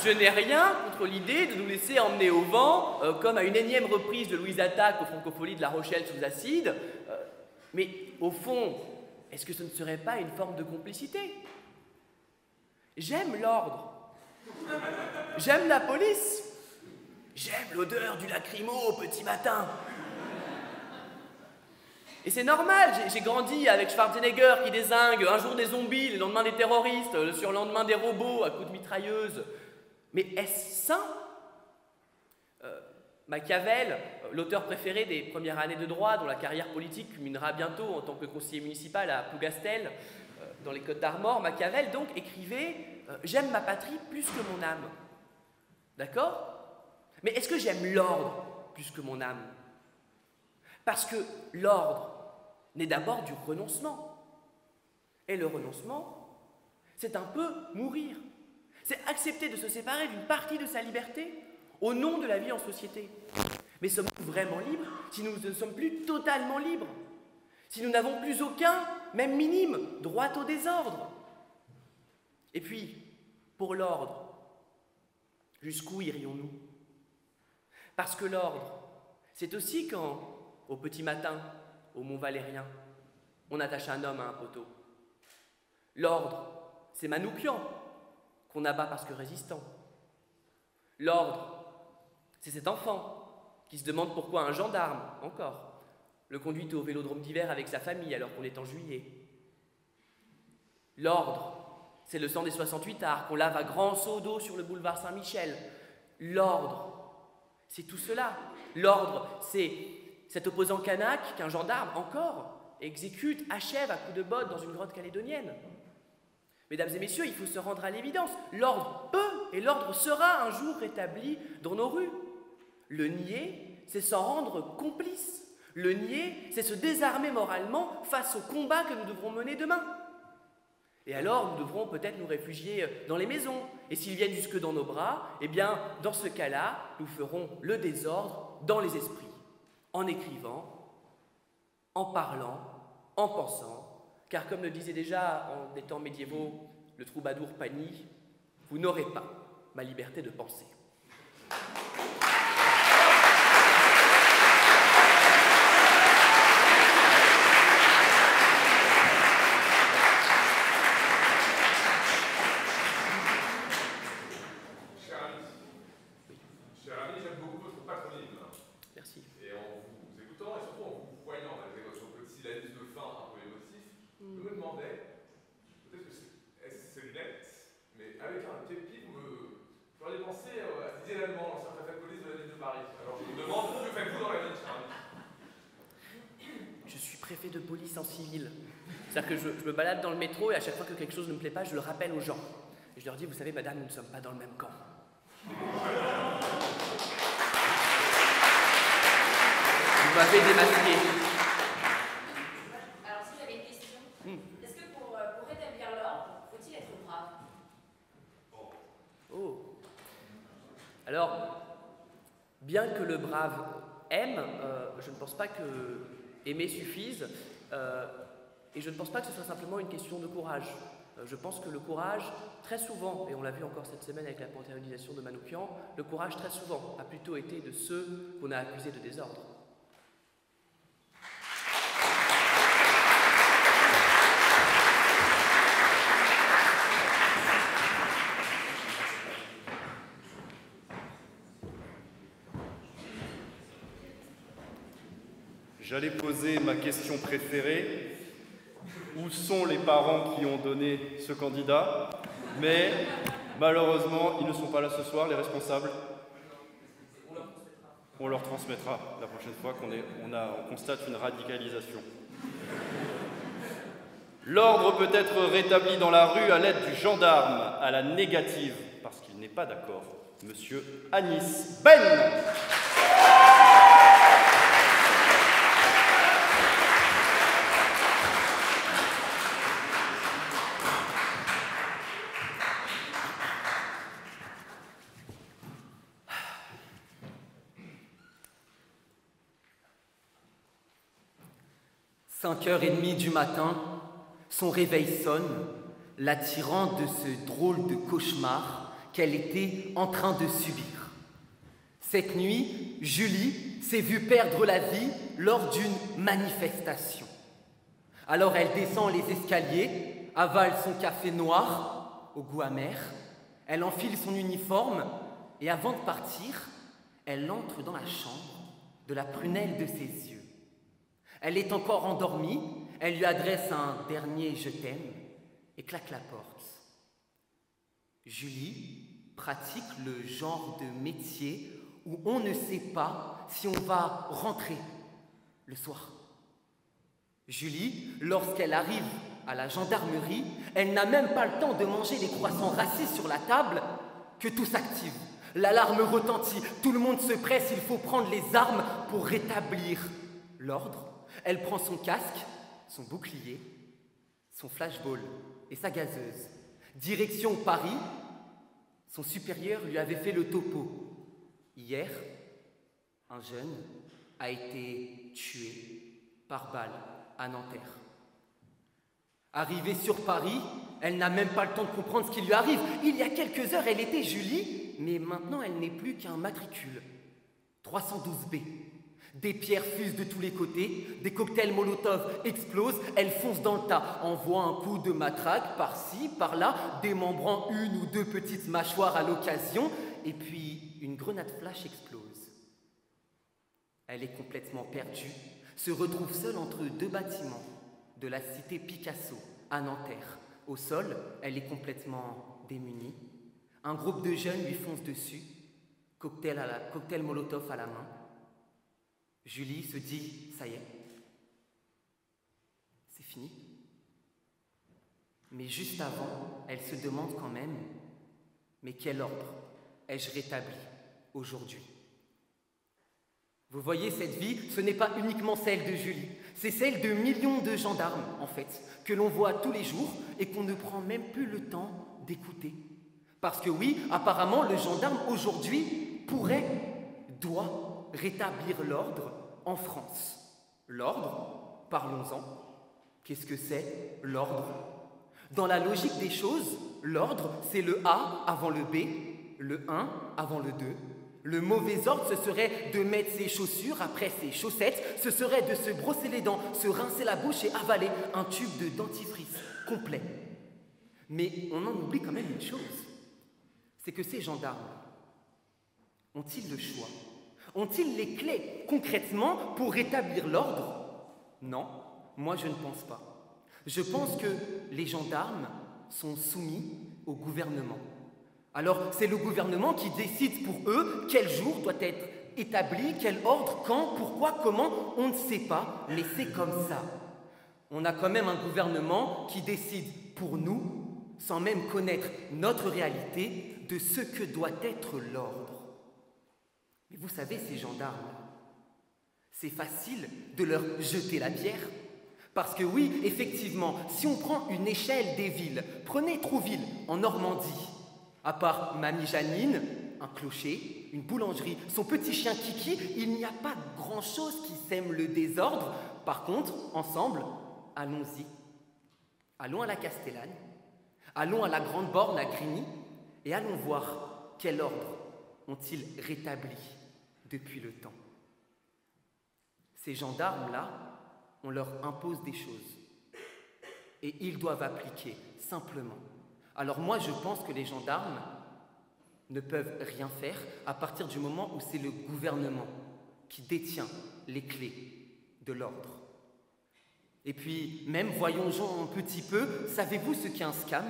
je n'ai rien contre l'idée de nous laisser emmener au vent, comme à une énième reprise de Louise Attaque aux Francopholies de La Rochelle sous acide. Mais au fond, est-ce que ce ne serait pas une forme de complicité? J'aime l'ordre. J'aime la police. J'aime l'odeur du lacrymo au petit matin. Et c'est normal, j'ai grandi avec Schwarzenegger qui dézingue, un jour des zombies, le lendemain des terroristes, le surlendemain des robots à coups de mitrailleuse. Mais est-ce sain? Machiavel, l'auteur préféré des premières années de droit, dont la carrière politique culminera bientôt en tant que conseiller municipal à Plougastel, dans les Côtes d'Armor, Machiavel donc écrivait « J'aime ma patrie plus que mon âme ». D'accord? Mais est-ce que j'aime l'ordre plus que mon âme? Parce que l'ordre naît d'abord du renoncement. Et le renoncement, c'est un peu mourir. C'est accepter de se séparer d'une partie de sa liberté au nom de la vie en société. Mais sommes-nous vraiment libres si nous ne sommes plus totalement libres? Si nous n'avons plus aucun, même minime, droit au désordre? Et puis, pour l'ordre, jusqu'où irions-nous? Parce que l'ordre, c'est aussi quand au petit matin, au Mont Valérien, on attache un homme à un poteau. L'ordre, c'est Manouchian, qu'on abat parce que résistant. L'ordre, c'est cet enfant qui se demande pourquoi un gendarme, encore, le conduit au vélodrome d'hiver avec sa famille alors qu'on est en juillet. L'ordre, c'est le sang des 68 arts qu'on lave à grands seaux d'eau sur le boulevard Saint-Michel. L'ordre, c'est tout cela. L'ordre, c'est cet opposant kanak qu'un gendarme, encore, exécute, achève à coups de botte dans une grotte calédonienne. Mesdames et messieurs, il faut se rendre à l'évidence. L'ordre peut et l'ordre sera un jour rétabli dans nos rues. Le nier, c'est s'en rendre complice. Le nier, c'est se désarmer moralement face au combat que nous devrons mener demain. Et alors, nous devrons peut-être nous réfugier dans les maisons. Et s'ils viennent jusque dans nos bras, eh bien, dans ce cas-là, nous ferons le désordre dans les esprits, en écrivant, en parlant, en pensant, car comme le disait déjà en des temps médiévaux le troubadour Pagny, vous n'aurez pas ma liberté de penser. Préfet de police en civil. C'est-à-dire que je me balade dans le métro et à chaque fois que quelque chose ne me plaît pas, je le rappelle aux gens. Et je leur dis, vous savez, madame, nous ne sommes pas dans le même camp. Vous m'avez démasqué. Alors si j'avais une question, est-ce que pour rétablir l'ordre, faut-il être brave? Oh. Alors, bien que le brave aime, je ne pense pas que aimer suffise, et je ne pense pas que ce soit simplement une question de courage. Je pense que le courage, très souvent, et on l'a vu encore cette semaine avec la panthéonisation de Manouchian, le courage très souvent a plutôt été de ceux qu'on a accusés de désordre. J'allais poser ma question préférée. Où sont les parents qui ont donné ce candidat? Mais malheureusement, ils ne sont pas là ce soir, les responsables. On leur transmettra la prochaine fois qu'on constate une radicalisation. L'ordre peut être rétabli dans la rue à l'aide du gendarme, à la négative, parce qu'il n'est pas d'accord. Monsieur Anis Ben. « 5h30 du matin, son réveil sonne, l'attirant de ce drôle de cauchemar qu'elle était en train de subir. Cette nuit, Julie s'est vue perdre la vie lors d'une manifestation. Alors elle descend les escaliers, avale son café noir, au goût amer, elle enfile son uniforme et avant de partir, elle entre dans la chambre de la prunelle de ses yeux. Elle est encore endormie, elle lui adresse un dernier « je t'aime » et claque la porte. Julie pratique le genre de métier où on ne sait pas si on va rentrer le soir. Julie, lorsqu'elle arrive à la gendarmerie, elle n'a même pas le temps de manger des croissants rassis sur la table que tout s'active. L'alarme retentit, tout le monde se presse, il faut prendre les armes pour rétablir l'ordre. Elle prend son casque, son bouclier, son flashball et sa gazeuse. Direction Paris, son supérieur lui avait fait le topo. Hier, un jeune a été tué par balle à Nanterre. Arrivée sur Paris, elle n'a même pas le temps de comprendre ce qui lui arrive. Il y a quelques heures, elle était Julie, mais maintenant elle n'est plus qu'un matricule. 312B. Des pierres fusent de tous les côtés, des cocktails Molotov explosent, elles foncent dans le tas, envoient un coup de matraque par-ci, par-là, démembrant une ou deux petites mâchoires à l'occasion, et puis une grenade flash explose. Elle est complètement perdue, se retrouve seule entre deux bâtiments de la cité Picasso à Nanterre. Au sol, elle est complètement démunie. Un groupe de jeunes lui fonce dessus, cocktail Molotov à la main. Julie se dit, ça y est, c'est fini. Mais juste avant, elle se demande quand même, mais quel ordre ai-je rétabli aujourd'hui? Vous voyez, cette vie, ce n'est pas uniquement celle de Julie, c'est celle de millions de gendarmes, en fait, que l'on voit tous les jours et qu'on ne prend même plus le temps d'écouter. Parce que oui, apparemment, le gendarme aujourd'hui doit rétablir l'ordre en France. L'ordre, parlons-en. Qu'est-ce que c'est, l'ordre? Dans la logique des choses, l'ordre, c'est le A avant le B, le 1 avant le 2. Le mauvais ordre, ce serait de mettre ses chaussures après ses chaussettes, ce serait de se brosser les dents, se rincer la bouche et avaler un tube de dentifrice complet. Mais on en oublie quand même une chose, c'est que ces gendarmes, ont-ils le choix? Ont-ils les clés, concrètement, pour rétablir l'ordre? Non, moi je ne pense pas. Je pense que les gendarmes sont soumis au gouvernement. Alors, c'est le gouvernement qui décide pour eux quel jour doit être établi, quel ordre, quand, pourquoi, comment, on ne sait pas, mais c'est comme ça. On a quand même un gouvernement qui décide pour nous, sans même connaître notre réalité, de ce que doit être l'ordre. Mais vous savez, ces gendarmes, c'est facile de leur jeter la pierre. Parce que oui, effectivement, si on prend une échelle des villes, prenez Trouville, en Normandie, à part Mamie Janine, un clocher, une boulangerie, son petit chien Kiki, il n'y a pas grand-chose qui sème le désordre. Par contre, ensemble, allons-y. Allons à la Castellane, allons à la Grande Borne à Grigny, et allons voir quel ordre ont-ils rétabli depuis le temps. Ces gendarmes-là, on leur impose des choses, et ils doivent appliquer, simplement. Alors moi, je pense que les gendarmes ne peuvent rien faire à partir du moment où c'est le gouvernement qui détient les clés de l'ordre. Et puis, même, voyons-en un petit peu, savez-vous ce qu'est un scam?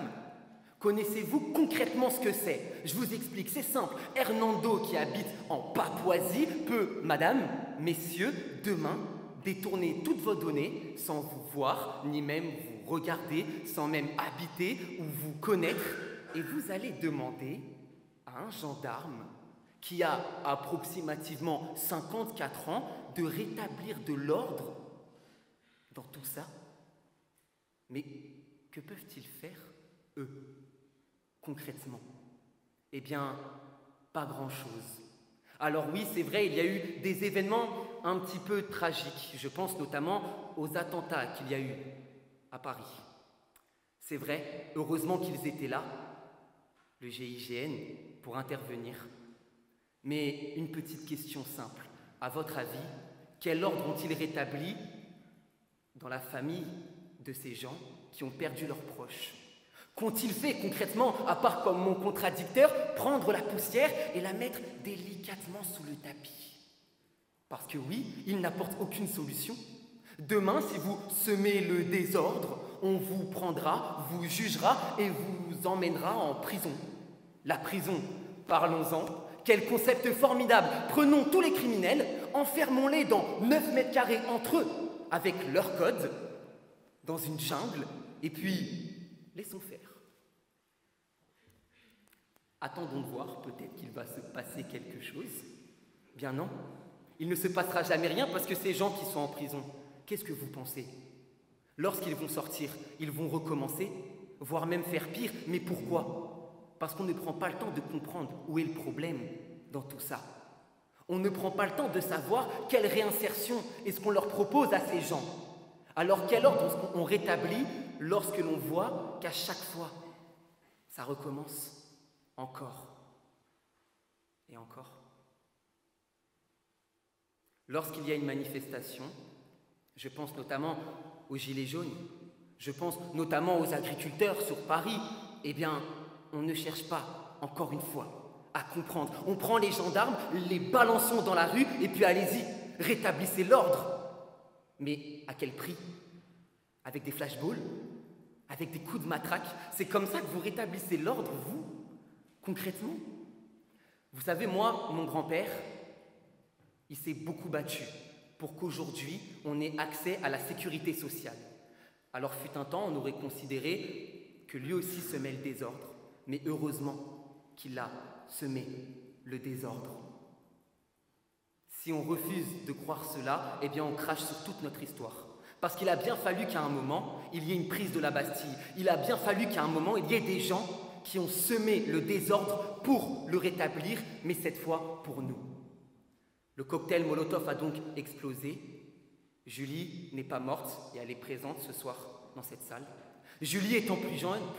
Connaissez-vous concrètement ce que c'est? Je vous explique, c'est simple. Hernando, qui habite en Papouasie, peut, madame, messieurs, demain, détourner toutes vos données sans vous voir, ni même vous regarder, sans même habiter ou vous connaître. Et vous allez demander à un gendarme qui a approximativement 54 ans de rétablir de l'ordre dans tout ça. Mais que peuvent-ils faire, eux, concrètement? Eh bien, pas grand-chose. Alors oui, c'est vrai, il y a eu des événements un petit peu tragiques. Je pense notamment aux attentats qu'il y a eu à Paris. C'est vrai, heureusement qu'ils étaient là, le GIGN, pour intervenir. Mais une petite question simple. À votre avis, quel ordre ont-ils rétabli dans la famille de ces gens qui ont perdu leurs proches? Qu'ont-ils fait concrètement, à part comme mon contradicteur, prendre la poussière et la mettre délicatement sous le tapis? Parce que oui, ils n'apportent aucune solution. Demain, si vous semez le désordre, on vous prendra, vous jugera et vous emmènera en prison. La prison, parlons-en. Quel concept formidable! Prenons tous les criminels, enfermons-les dans 9 mètres carrés entre eux, avec leur code, dans une jungle, et puis laissons faire. Attendons de voir, peut-être qu'il va se passer quelque chose. Bien non, il ne se passera jamais rien parce que ces gens qui sont en prison, qu'est-ce que vous pensez? Lorsqu'ils vont sortir, ils vont recommencer, voire même faire pire. Mais pourquoi? Parce qu'on ne prend pas le temps de comprendre où est le problème dans tout ça. On ne prend pas le temps de savoir quelle réinsertion est-ce qu'on leur propose à ces gens. Alors quel ordre on rétablit lorsque l'on voit qu'à chaque fois, ça recommence encore et encore? Lorsqu'il y a une manifestation, je pense notamment aux Gilets jaunes, je pense notamment aux agriculteurs sur Paris, eh bien, on ne cherche pas, encore une fois, à comprendre. On prend les gendarmes, les balançons dans la rue, et puis allez-y, rétablissez l'ordre. Mais à quel prix? Avec des flashballs? Avec des coups de matraque? C'est comme ça que vous rétablissez l'ordre, vous, concrètement? Vous savez, moi, mon grand-père, il s'est beaucoup battu pour qu'aujourd'hui, on ait accès à la sécurité sociale. Alors, fut un temps, on aurait considéré que lui aussi semait le désordre. Mais heureusement qu'il a semé le désordre. Si on refuse de croire cela, eh bien on crache sur toute notre histoire. Parce qu'il a bien fallu qu'à un moment, il y ait une prise de la Bastille. Il a bien fallu qu'à un moment, il y ait des gens qui ont semé le désordre pour le rétablir, mais cette fois pour nous. Le cocktail Molotov a donc explosé. Julie n'est pas morte et elle est présente ce soir dans cette salle. Julie étant plus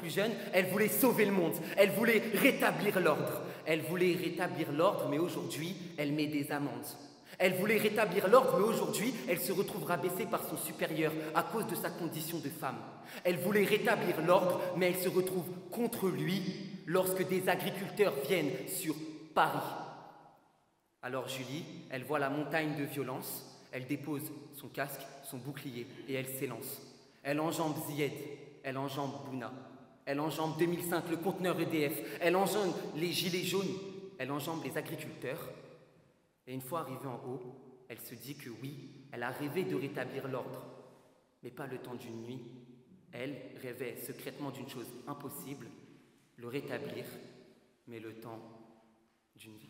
jeune, elle voulait sauver le monde, elle voulait rétablir l'ordre. Elle voulait rétablir l'ordre, mais aujourd'hui, elle met des amendes. Elle voulait rétablir l'ordre, mais aujourd'hui, elle se retrouve rabaissée par son supérieur à cause de sa condition de femme. Elle voulait rétablir l'ordre, mais elle se retrouve contre lui lorsque des agriculteurs viennent sur Paris. Alors Julie, elle voit la montagne de violence, elle dépose son casque, son bouclier, et elle s'élance. Elle enjambe Zied, elle enjambe Bouna, elle enjambe 2005, le conteneur EDF, elle enjambe les gilets jaunes, elle enjambe les agriculteurs. Et une fois arrivée en haut, elle se dit que oui, elle a rêvé de rétablir l'ordre, mais pas le temps d'une nuit. Elle rêvait secrètement d'une chose impossible, le rétablir, mais le temps d'une vie.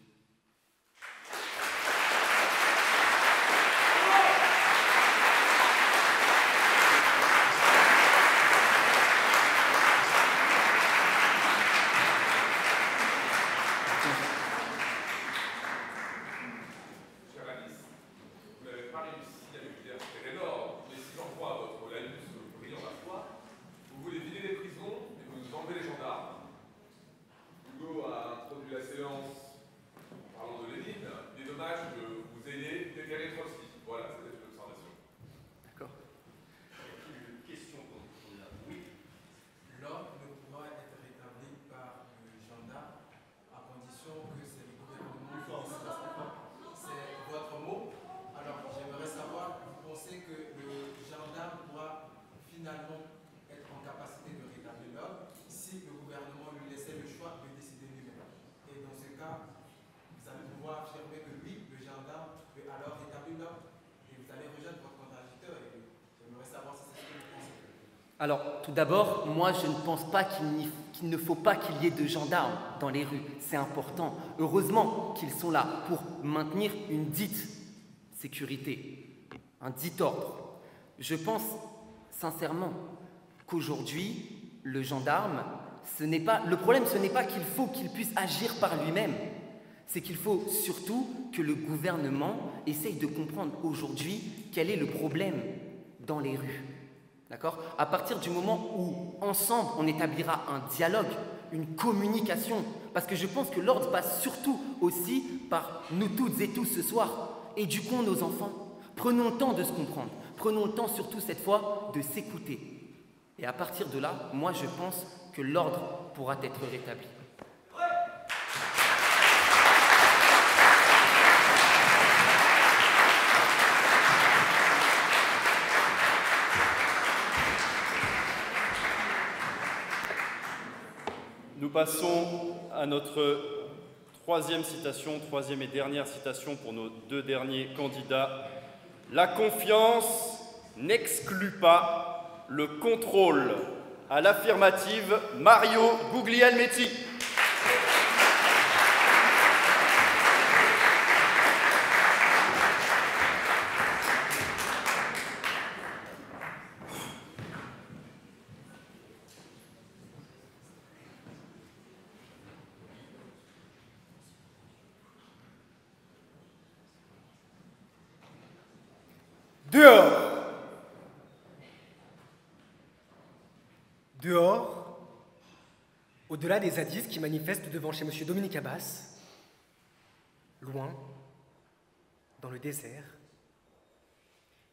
Alors, tout d'abord, moi je ne pense pas qu'il ne faut pas qu'il y ait de gendarmes dans les rues. C'est important. Heureusement qu'ils sont là pour maintenir une dite sécurité, un dit ordre. Je pense sincèrement qu'aujourd'hui, le gendarme, le problème ce n'est pas qu'il faut qu'il puisse agir par lui-même. C'est qu'il faut surtout que le gouvernement essaye de comprendre aujourd'hui quel est le problème dans les rues. D'accord ? À partir du moment où, ensemble, on établira un dialogue, une communication, parce que je pense que l'ordre passe surtout aussi par nous toutes et tous ce soir. Éduquons nos enfants, prenons le temps de se comprendre, prenons le temps surtout cette fois de s'écouter. Et à partir de là, moi je pense que l'ordre pourra être rétabli. Nous passons à notre troisième et dernière citation pour nos deux derniers candidats. La confiance n'exclut pas le contrôle. À l'affirmative, Mario Guglielmetti. Dehors. Dehors, au-delà des zadistes qui manifestent devant chez M. Dominique Abbas, loin, dans le désert,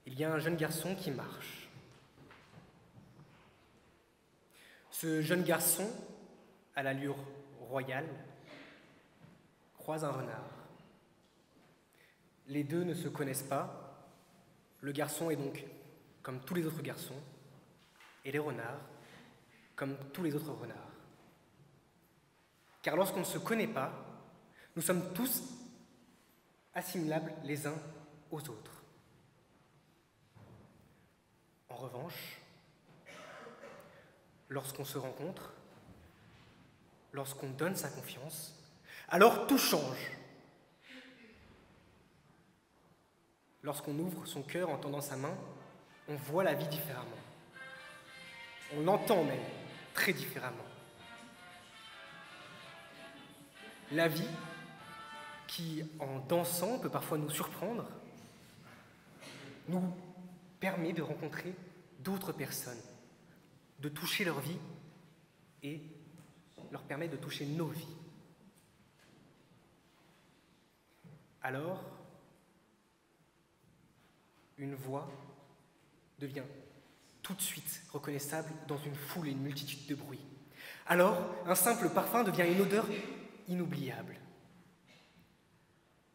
il y a un jeune garçon qui marche. Ce jeune garçon, à l'allure royale, croise un renard. Les deux ne se connaissent pas. Le garçon est donc comme tous les autres garçons, et les renards comme tous les autres renards. Car lorsqu'on ne se connaît pas, nous sommes tous assimilables les uns aux autres. En revanche, lorsqu'on se rencontre, lorsqu'on donne sa confiance, alors tout change. Lorsqu'on ouvre son cœur en tendant sa main, on voit la vie différemment. On l'entend même très différemment. La vie qui, en dansant, peut parfois nous surprendre, nous permet de rencontrer d'autres personnes, de toucher leur vie et leur permet de toucher nos vies. Alors, une voix devient tout de suite reconnaissable dans une foule et une multitude de bruits. Alors, un simple parfum devient une odeur inoubliable.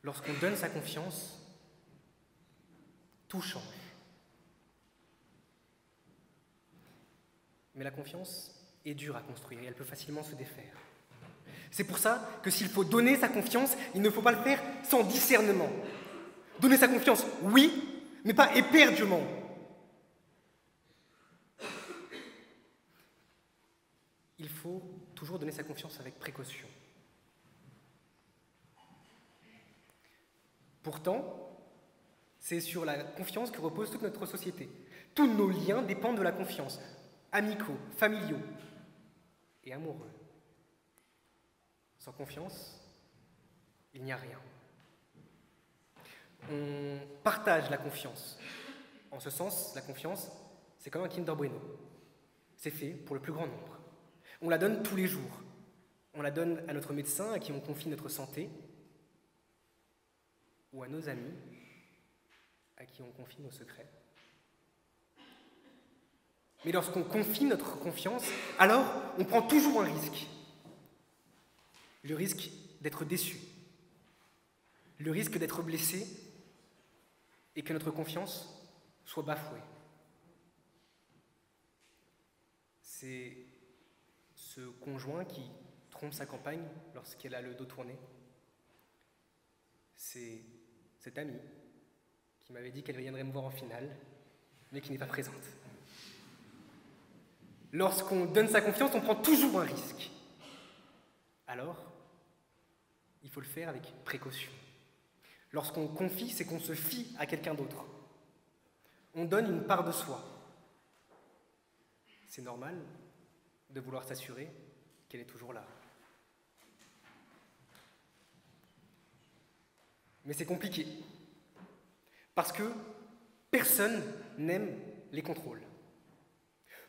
Lorsqu'on donne sa confiance, tout change. Mais la confiance est dure à construire et elle peut facilement se défaire. C'est pour ça que s'il faut donner sa confiance, il ne faut pas le faire sans discernement. Donner sa confiance, oui, mais pas éperdument. Il faut toujours donner sa confiance avec précaution. Pourtant, c'est sur la confiance que repose toute notre société. Tous nos liens dépendent de la confiance, amicaux, familiaux et amoureux. Sans confiance, il n'y a rien. On partage la confiance. En ce sens, la confiance, c'est comme un Kinder Bueno. C'est fait pour le plus grand nombre. On la donne tous les jours. On la donne à notre médecin à qui on confie notre santé, ou à nos amis à qui on confie nos secrets. Mais lorsqu'on confie notre confiance, alors on prend toujours un risque. Le risque d'être déçu. Le risque d'être blessé et que notre confiance soit bafouée. C'est ce conjoint qui trompe sa compagne lorsqu'elle a le dos tourné. C'est cette amie qui m'avait dit qu'elle viendrait me voir en finale, mais qui n'est pas présente. Lorsqu'on donne sa confiance, on prend toujours un risque. Alors, il faut le faire avec précaution. Lorsqu'on confie, c'est qu'on se fie à quelqu'un d'autre. On donne une part de soi. C'est normal de vouloir s'assurer qu'elle est toujours là. Mais c'est compliqué, parce que personne n'aime les contrôles.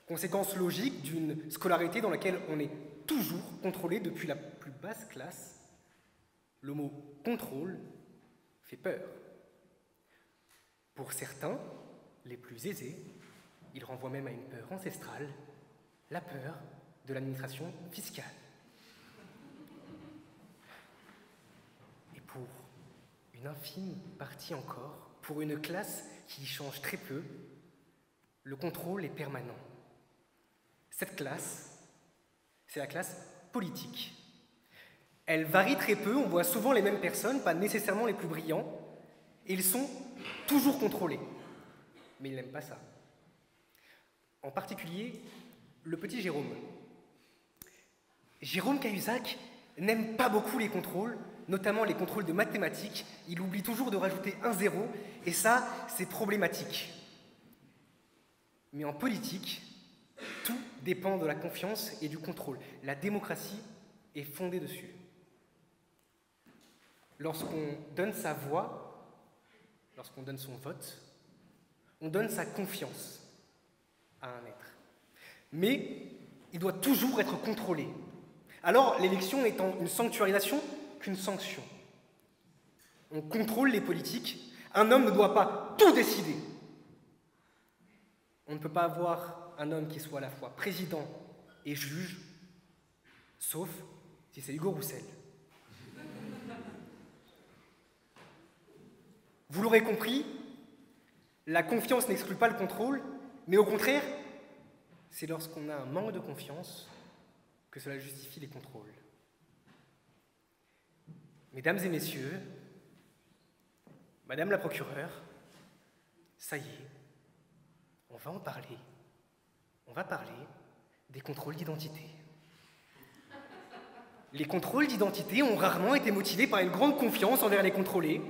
Conséquence logique d'une scolarité dans laquelle on est toujours contrôlé depuis la plus basse classe, le mot « contrôle » fait peur. Pour certains, les plus aisés, il renvoie même à une peur ancestrale, la peur de l'administration fiscale. Et pour une infime partie encore, pour une classe qui change très peu, le contrôle est permanent. Cette classe, c'est la classe politique. Elle varie très peu, on voit souvent les mêmes personnes, pas nécessairement les plus brillants, et ils sont toujours contrôlés. Mais ils n'aiment pas ça. En particulier, le petit Jérôme. Jérôme Cahuzac n'aime pas beaucoup les contrôles, notamment les contrôles de mathématiques. Il oublie toujours de rajouter un zéro, et ça, c'est problématique. Mais en politique, tout dépend de la confiance et du contrôle. La démocratie est fondée dessus. Lorsqu'on donne sa voix, lorsqu'on donne son vote, on donne sa confiance à un être. Mais il doit toujours être contrôlé. Alors, l'élection n'étant une sanctuarisation qu'une sanction. On contrôle les politiques. Un homme ne doit pas tout décider. On ne peut pas avoir un homme qui soit à la fois président et juge, sauf si c'est Hugo Roussel. Vous l'aurez compris, la confiance n'exclut pas le contrôle, mais au contraire, c'est lorsqu'on a un manque de confiance que cela justifie les contrôles. Mesdames et messieurs, Madame la procureure, ça y est, on va en parler. On va parler des contrôles d'identité. Les contrôles d'identité ont rarement été motivés par une grande confiance envers les contrôlés,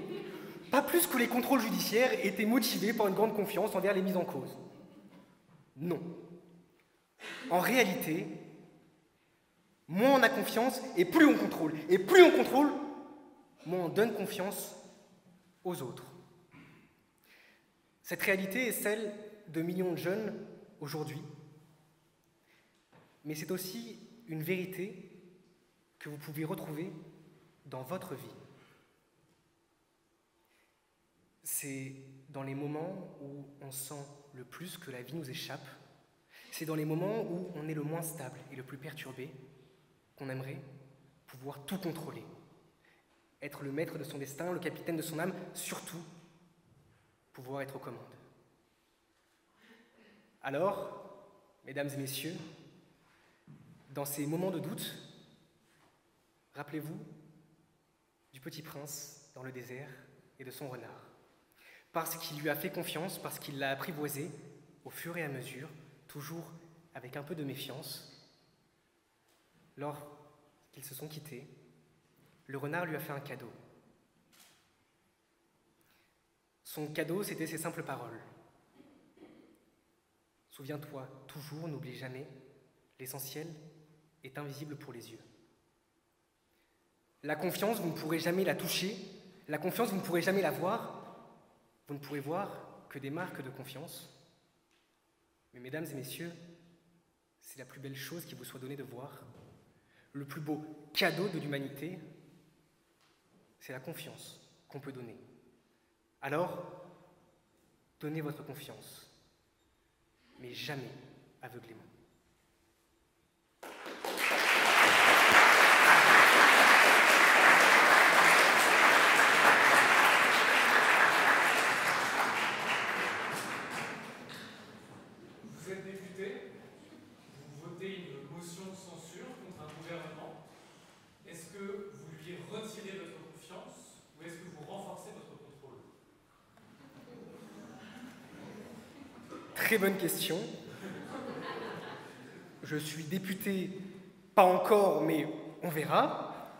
pas plus que les contrôles judiciaires étaient motivés par une grande confiance envers les mises en cause. Non. En réalité, moins on a confiance et plus on contrôle. Et plus on contrôle, moins on donne confiance aux autres. Cette réalité est celle de millions de jeunes aujourd'hui, mais c'est aussi une vérité que vous pouvez retrouver dans votre vie. C'est dans les moments où on sent le plus que la vie nous échappe, c'est dans les moments où on est le moins stable et le plus perturbé qu'on aimerait pouvoir tout contrôler. Être le maître de son destin, le capitaine de son âme, surtout pouvoir être aux commandes. Alors, mesdames et messieurs, dans ces moments de doute, rappelez-vous du petit prince dans le désert et de son renard. Parce qu'il lui a fait confiance, parce qu'il l'a apprivoisé au fur et à mesure, toujours avec un peu de méfiance, lorsqu'ils se sont quittés, le renard lui a fait un cadeau. Son cadeau, c'était ces simples paroles. Souviens-toi toujours, n'oublie jamais, l'essentiel est invisible pour les yeux. La confiance, vous ne pourrez jamais la toucher. La confiance, vous ne pourrez jamais la voir. Vous ne pourrez voir que des marques de confiance. Mais mesdames et messieurs, c'est la plus belle chose qui vous soit donnée de voir. Le plus beau cadeau de l'humanité, c'est la confiance qu'on peut donner. Alors, donnez votre confiance, mais jamais aveuglément. Vous êtes député, vous votez une motion de censure contre un gouvernement. Est-ce que vous lui retirez votre confiance ou est-ce que vous renforcez votre contrôle? Très bonne question. Je suis député, pas encore, mais on verra.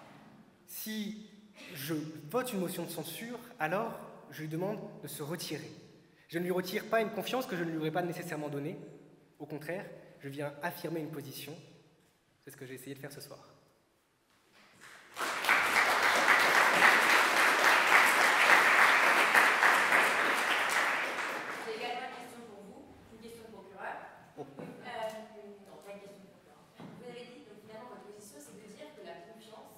Si je vote une motion de censure, alors je lui demande de se retirer. Je ne lui retire pas une confiance que je ne lui aurais pas nécessairement donnée. Au contraire, je viens affirmer une position. C'est ce que j'ai essayé de faire ce soir. J'ai également une question pour vous, une question de procureur. Non, pas une question de procureur. Vous avez dit, donc finalement, votre position, c'est de dire que la confiance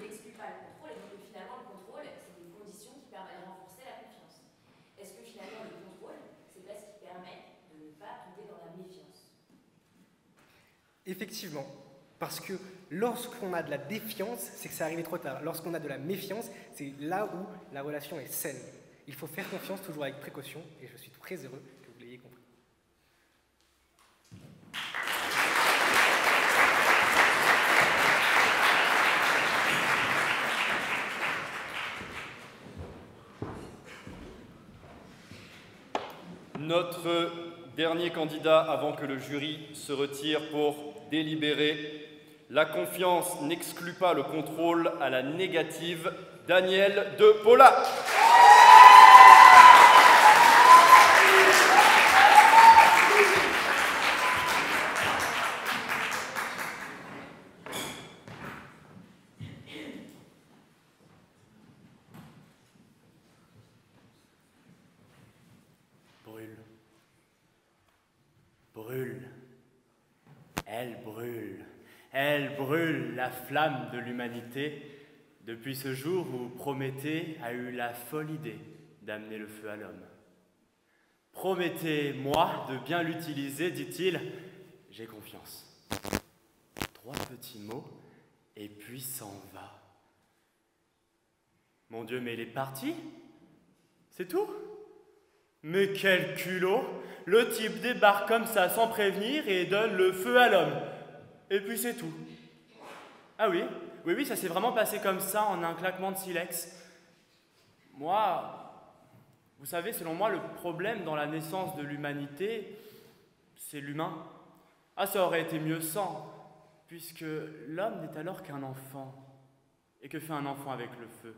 n'exclut pas le contrôle, et donc que finalement, le contrôle, c'est une condition qui permet de renforcer la confiance. Est-ce que finalement, le contrôle, c'est pas ce qui permet de ne pas tomber dans la méfiance? Effectivement, parce que lorsqu'on a de la défiance, c'est que c'est arrivé trop tard. Lorsqu'on a de la méfiance, c'est là où la relation est saine. Il faut faire confiance toujours avec précaution, et je suis très heureux que vous l'ayez compris. Notre dernier candidat avant que le jury se retire pour délibérer. La confiance n'exclut pas le contrôle à la négative. Daniel de Paula. Brûle. Brûle. Elle brûle. Elle brûle la flamme de l'humanité depuis ce jour où Prométhée a eu la folle idée d'amener le feu à l'homme. Promettez-moi de bien l'utiliser, dit-il. J'ai confiance. 3 petits mots, et puis s'en va. Mon Dieu, mais il est parti? C'est tout? Mais quel culot! Le type débarque comme ça sans prévenir et donne le feu à l'homme. Et puis c'est tout. Ah oui, oui, ça s'est vraiment passé comme ça en un claquement de silex. Moi, vous savez, selon moi, le problème dans la naissance de l'humanité, c'est l'humain. Ah, ça aurait été mieux sans, puisque l'homme n'est alors qu'un enfant. Et que fait un enfant avec le feu?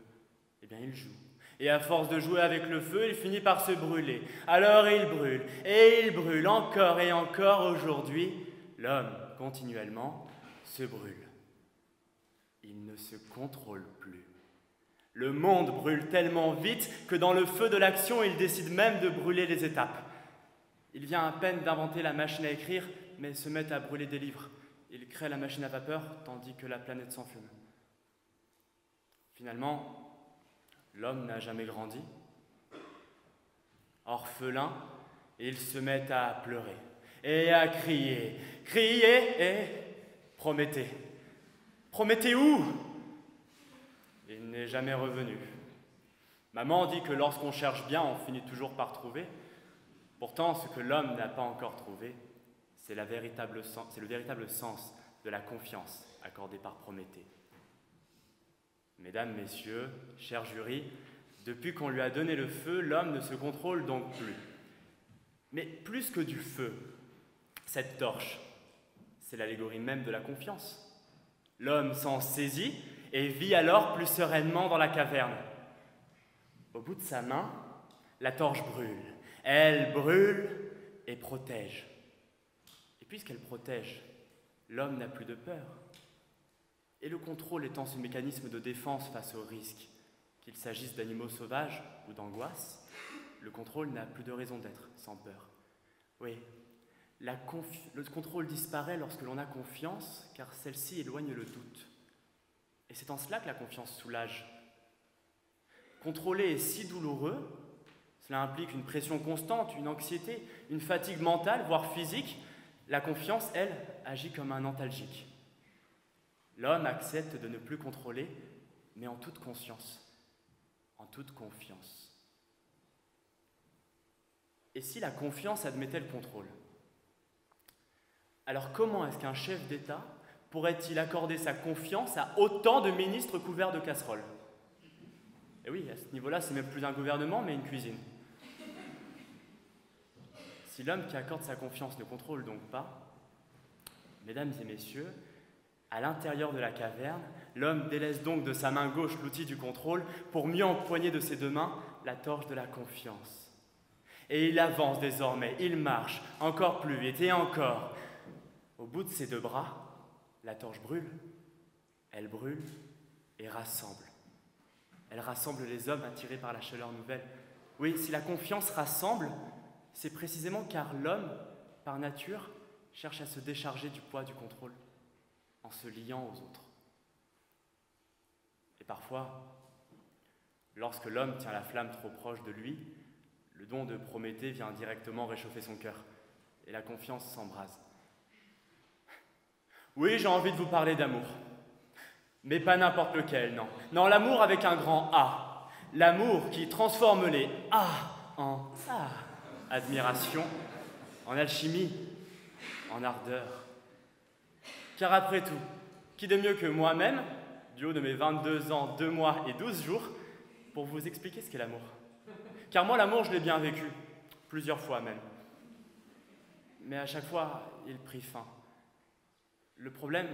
Eh bien, il joue. Et à force de jouer avec le feu, il finit par se brûler. Alors il brûle, et il brûle encore et encore. Aujourd'hui, l'homme, continuellement, se brûle. Il ne se contrôle plus. Le monde brûle tellement vite que dans le feu de l'action, il décide même de brûler les étapes. Il vient à peine d'inventer la machine à écrire, mais se met à brûler des livres. Il crée la machine à vapeur, tandis que la planète s'enfume. Finalement, l'homme n'a jamais grandi. Orphelin, il se met à pleurer et à crier. Crier et Prométhée. Prométhée où? Il n'est jamais revenu. Maman dit que lorsqu'on cherche bien, on finit toujours par trouver. Pourtant, ce que l'homme n'a pas encore trouvé, c'est le véritable sens de la confiance accordée par Prométhée. Mesdames, messieurs, chers jurys, depuis qu'on lui a donné le feu, l'homme ne se contrôle donc plus. Mais plus que du feu, cette torche, c'est l'allégorie même de la confiance. L'homme s'en saisit et vit alors plus sereinement dans la caverne. Au bout de sa main, la torche brûle. Elle brûle et protège. Et puisqu'elle protège, l'homme n'a plus de peur. Et le contrôle étant ce mécanisme de défense face au risque, qu'il s'agisse d'animaux sauvages ou d'angoisse, le contrôle n'a plus de raison d'être sans peur. Oui, le contrôle disparaît lorsque l'on a confiance, car celle-ci éloigne le doute. Et c'est en cela que la confiance soulage. Contrôler est si douloureux, cela implique une pression constante, une anxiété, une fatigue mentale, voire physique. La confiance, elle, agit comme un antalgique. L'homme accepte de ne plus contrôler, mais en toute conscience, en toute confiance. Et si la confiance admettait le contrôle? Alors comment est-ce qu'un chef d'État pourrait-il accorder sa confiance à autant de ministres couverts de casseroles? Et oui, à ce niveau-là, c'est même plus un gouvernement, mais une cuisine. Si l'homme qui accorde sa confiance ne contrôle donc pas, mesdames et messieurs, à l'intérieur de la caverne, l'homme délaisse donc de sa main gauche l'outil du contrôle pour mieux empoigner de ses deux mains la torche de la confiance. Et il avance désormais, il marche encore plus vite et encore. Au bout de ses deux bras, la torche brûle, elle brûle et rassemble. Elle rassemble les hommes attirés par la chaleur nouvelle. Oui, si la confiance rassemble, c'est précisément car l'homme, par nature, cherche à se décharger du poids du contrôle en se liant aux autres. Et parfois, lorsque l'homme tient la flamme trop proche de lui, le don de Prométhée vient directement réchauffer son cœur et la confiance s'embrase. Oui, j'ai envie de vous parler d'amour. Mais pas n'importe lequel, non. Non, l'amour avec un grand A. L'amour qui transforme les A en A. Admiration, en alchimie, en ardeur. Car après tout, qui de mieux que moi-même, du haut de mes 22 ans, 2 mois et 12 jours, pour vous expliquer ce qu'est l'amour. Car moi, l'amour, je l'ai bien vécu, plusieurs fois même. Mais à chaque fois, il prit fin. Le problème,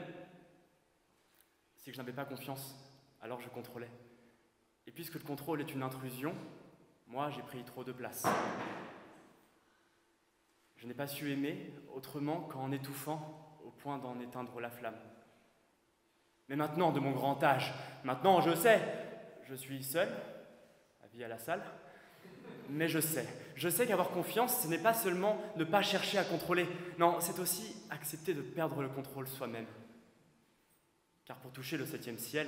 c'est que je n'avais pas confiance, alors je contrôlais. Et puisque le contrôle est une intrusion, moi, j'ai pris trop de place. Je n'ai pas su aimer autrement qu'en étouffant au point d'en éteindre la flamme. Mais maintenant, de mon grand âge, maintenant je sais, je suis seul, avis à la salle, mais je sais qu'avoir confiance, ce n'est pas seulement ne pas chercher à contrôler, non, c'est aussi accepter de perdre le contrôle soi-même. Car pour toucher le 7e ciel,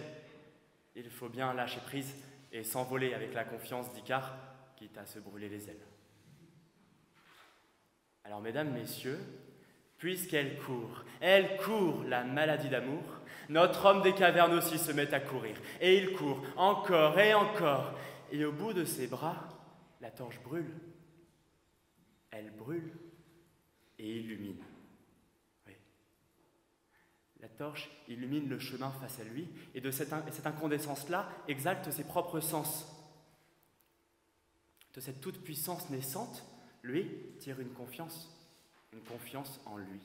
il faut bien lâcher prise et s'envoler avec la confiance d'Icare, quitte à se brûler les ailes. Alors, mesdames, messieurs, puisqu'elle court la maladie d'amour, notre homme des cavernes aussi se met à courir. Et il court encore et encore. Et au bout de ses bras, la torche brûle. Elle brûle et illumine. Oui. La torche illumine le chemin face à lui, et de cette incandescence-là exalte ses propres sens. De cette toute-puissance naissante, lui tire une confiance en lui.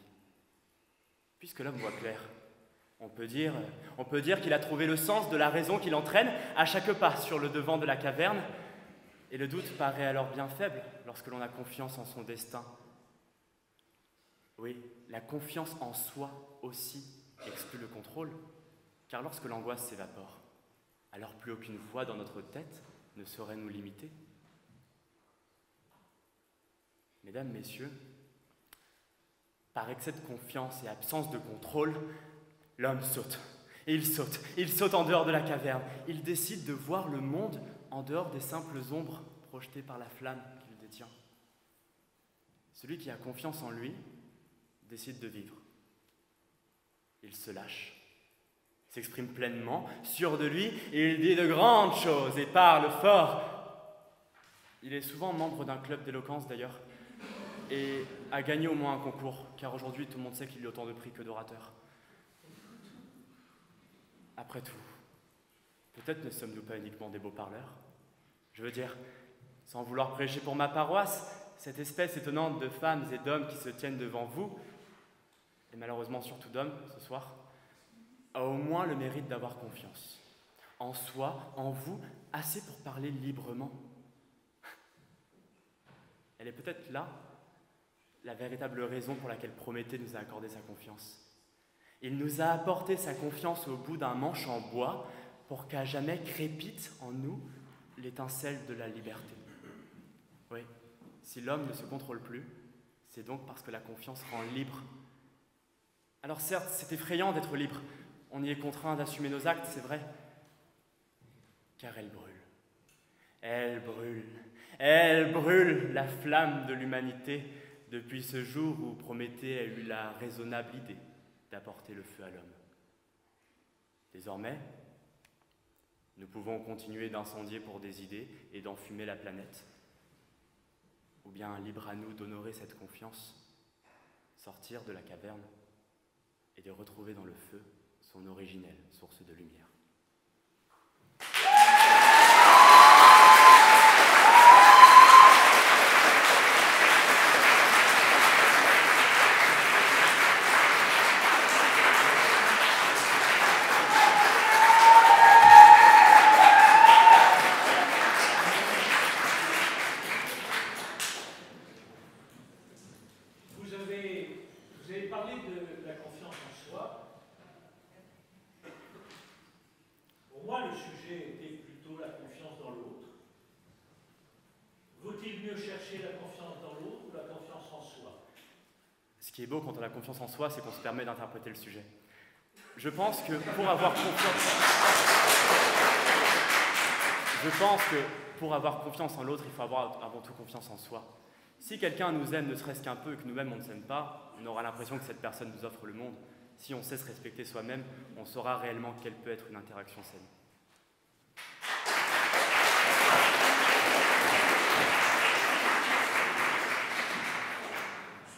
Puisque l'homme voit clair, on peut dire qu'il a trouvé le sens de la raison qui l'entraîne à chaque pas sur le devant de la caverne, et le doute paraît alors bien faible lorsque l'on a confiance en son destin. Oui, la confiance en soi aussi exclut le contrôle, car lorsque l'angoisse s'évapore, alors plus aucune voix dans notre tête ne saurait nous limiter. Mesdames, messieurs, par excès de confiance et absence de contrôle, l'homme saute. Et il saute en dehors de la caverne. Il décide de voir le monde en dehors des simples ombres projetées par la flamme qu'il détient. Celui qui a confiance en lui décide de vivre. Il se lâche, s'exprime pleinement, sûr de lui, et il dit de grandes choses et parle fort. Il est souvent membre d'un club d'éloquence d'ailleurs, et a gagné au moins un concours, car aujourd'hui tout le monde sait qu'il y a autant de prix que d'orateurs. Après tout, peut-être ne sommes-nous pas uniquement des beaux parleurs. Je veux dire, sans vouloir prêcher pour ma paroisse, cette espèce étonnante de femmes et d'hommes qui se tiennent devant vous, et malheureusement surtout d'hommes ce soir, a au moins le mérite d'avoir confiance en soi, en vous, assez pour parler librement. Elle est peut-être là la véritable raison pour laquelle Prométhée nous a accordé sa confiance. Il nous a apporté sa confiance au bout d'un manche en bois pour qu'à jamais crépite en nous l'étincelle de la liberté. Oui, si l'homme ne se contrôle plus, c'est donc parce que la confiance rend libre. Alors certes, c'est effrayant d'être libre. On y est contraint d'assumer nos actes, c'est vrai. Car elle brûle. Elle brûle. Elle brûle la flamme de l'humanité depuis ce jour où Prométhée a eu la raisonnable idée d'apporter le feu à l'homme. Désormais, nous pouvons continuer d'incendier pour des idées et d'enfumer la planète. Ou bien libre à nous d'honorer cette confiance, sortir de la caverne et de retrouver dans le feu son originelle source de lumière. Vous avez parlé de la confiance en soi. Pour moi, le sujet était plutôt la confiance dans l'autre. Vaut-il mieux chercher la confiance dans l'autre ou la confiance en soi? Ce qui est beau quand on a confiance en soi, c'est qu'on se permet d'interpréter le sujet. Je pense que pour avoir confiance en l'autre, il faut avoir avant tout confiance en soi. Si quelqu'un nous aime ne serait-ce qu'un peu et que nous-mêmes on ne s'aime pas, on aura l'impression que cette personne nous offre le monde. Si on sait se respecter soi-même, on saura réellement quelle peut être une interaction saine.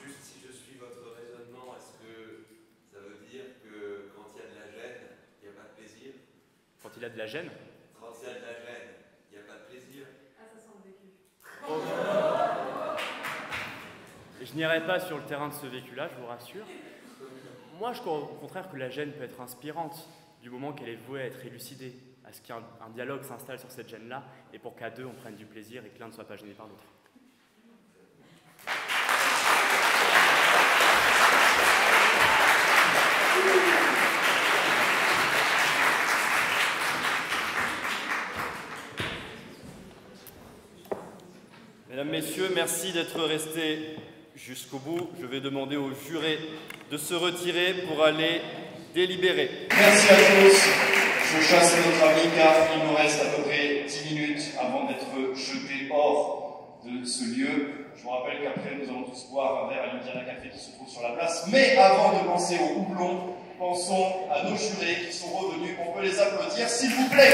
Juste si je suis votre raisonnement, est-ce que ça veut dire que quand il y a de la gêne, il n'y a pas de plaisir? Quand il y a de la gêne? Quand il y a de la gêne, il n'y a pas de plaisir? Ah, ça sent le vécu. Je n'irai pas sur le terrain de ce vécu-là, je vous rassure. Moi, je crois au contraire que la gêne peut être inspirante, du moment qu'elle est vouée à être élucidée, à ce qu'un dialogue s'installe sur cette gêne-là, et pour qu'à deux, on prenne du plaisir et que l'un ne soit pas gêné par l'autre. Mesdames, Messieurs, merci d'être restés jusqu'au bout. Je vais demander aux jurés de se retirer pour aller délibérer. Merci à tous. Je chasse notre ami car il nous reste à peu près 10 minutes avant d'être jetés hors de ce lieu. Je vous rappelle qu'après, nous allons tous boire un verre à l'Indiana Café qui se trouve sur la place. Mais avant de penser au houblon, pensons à nos jurés qui sont revenus. On peut les applaudir, s'il vous plaît.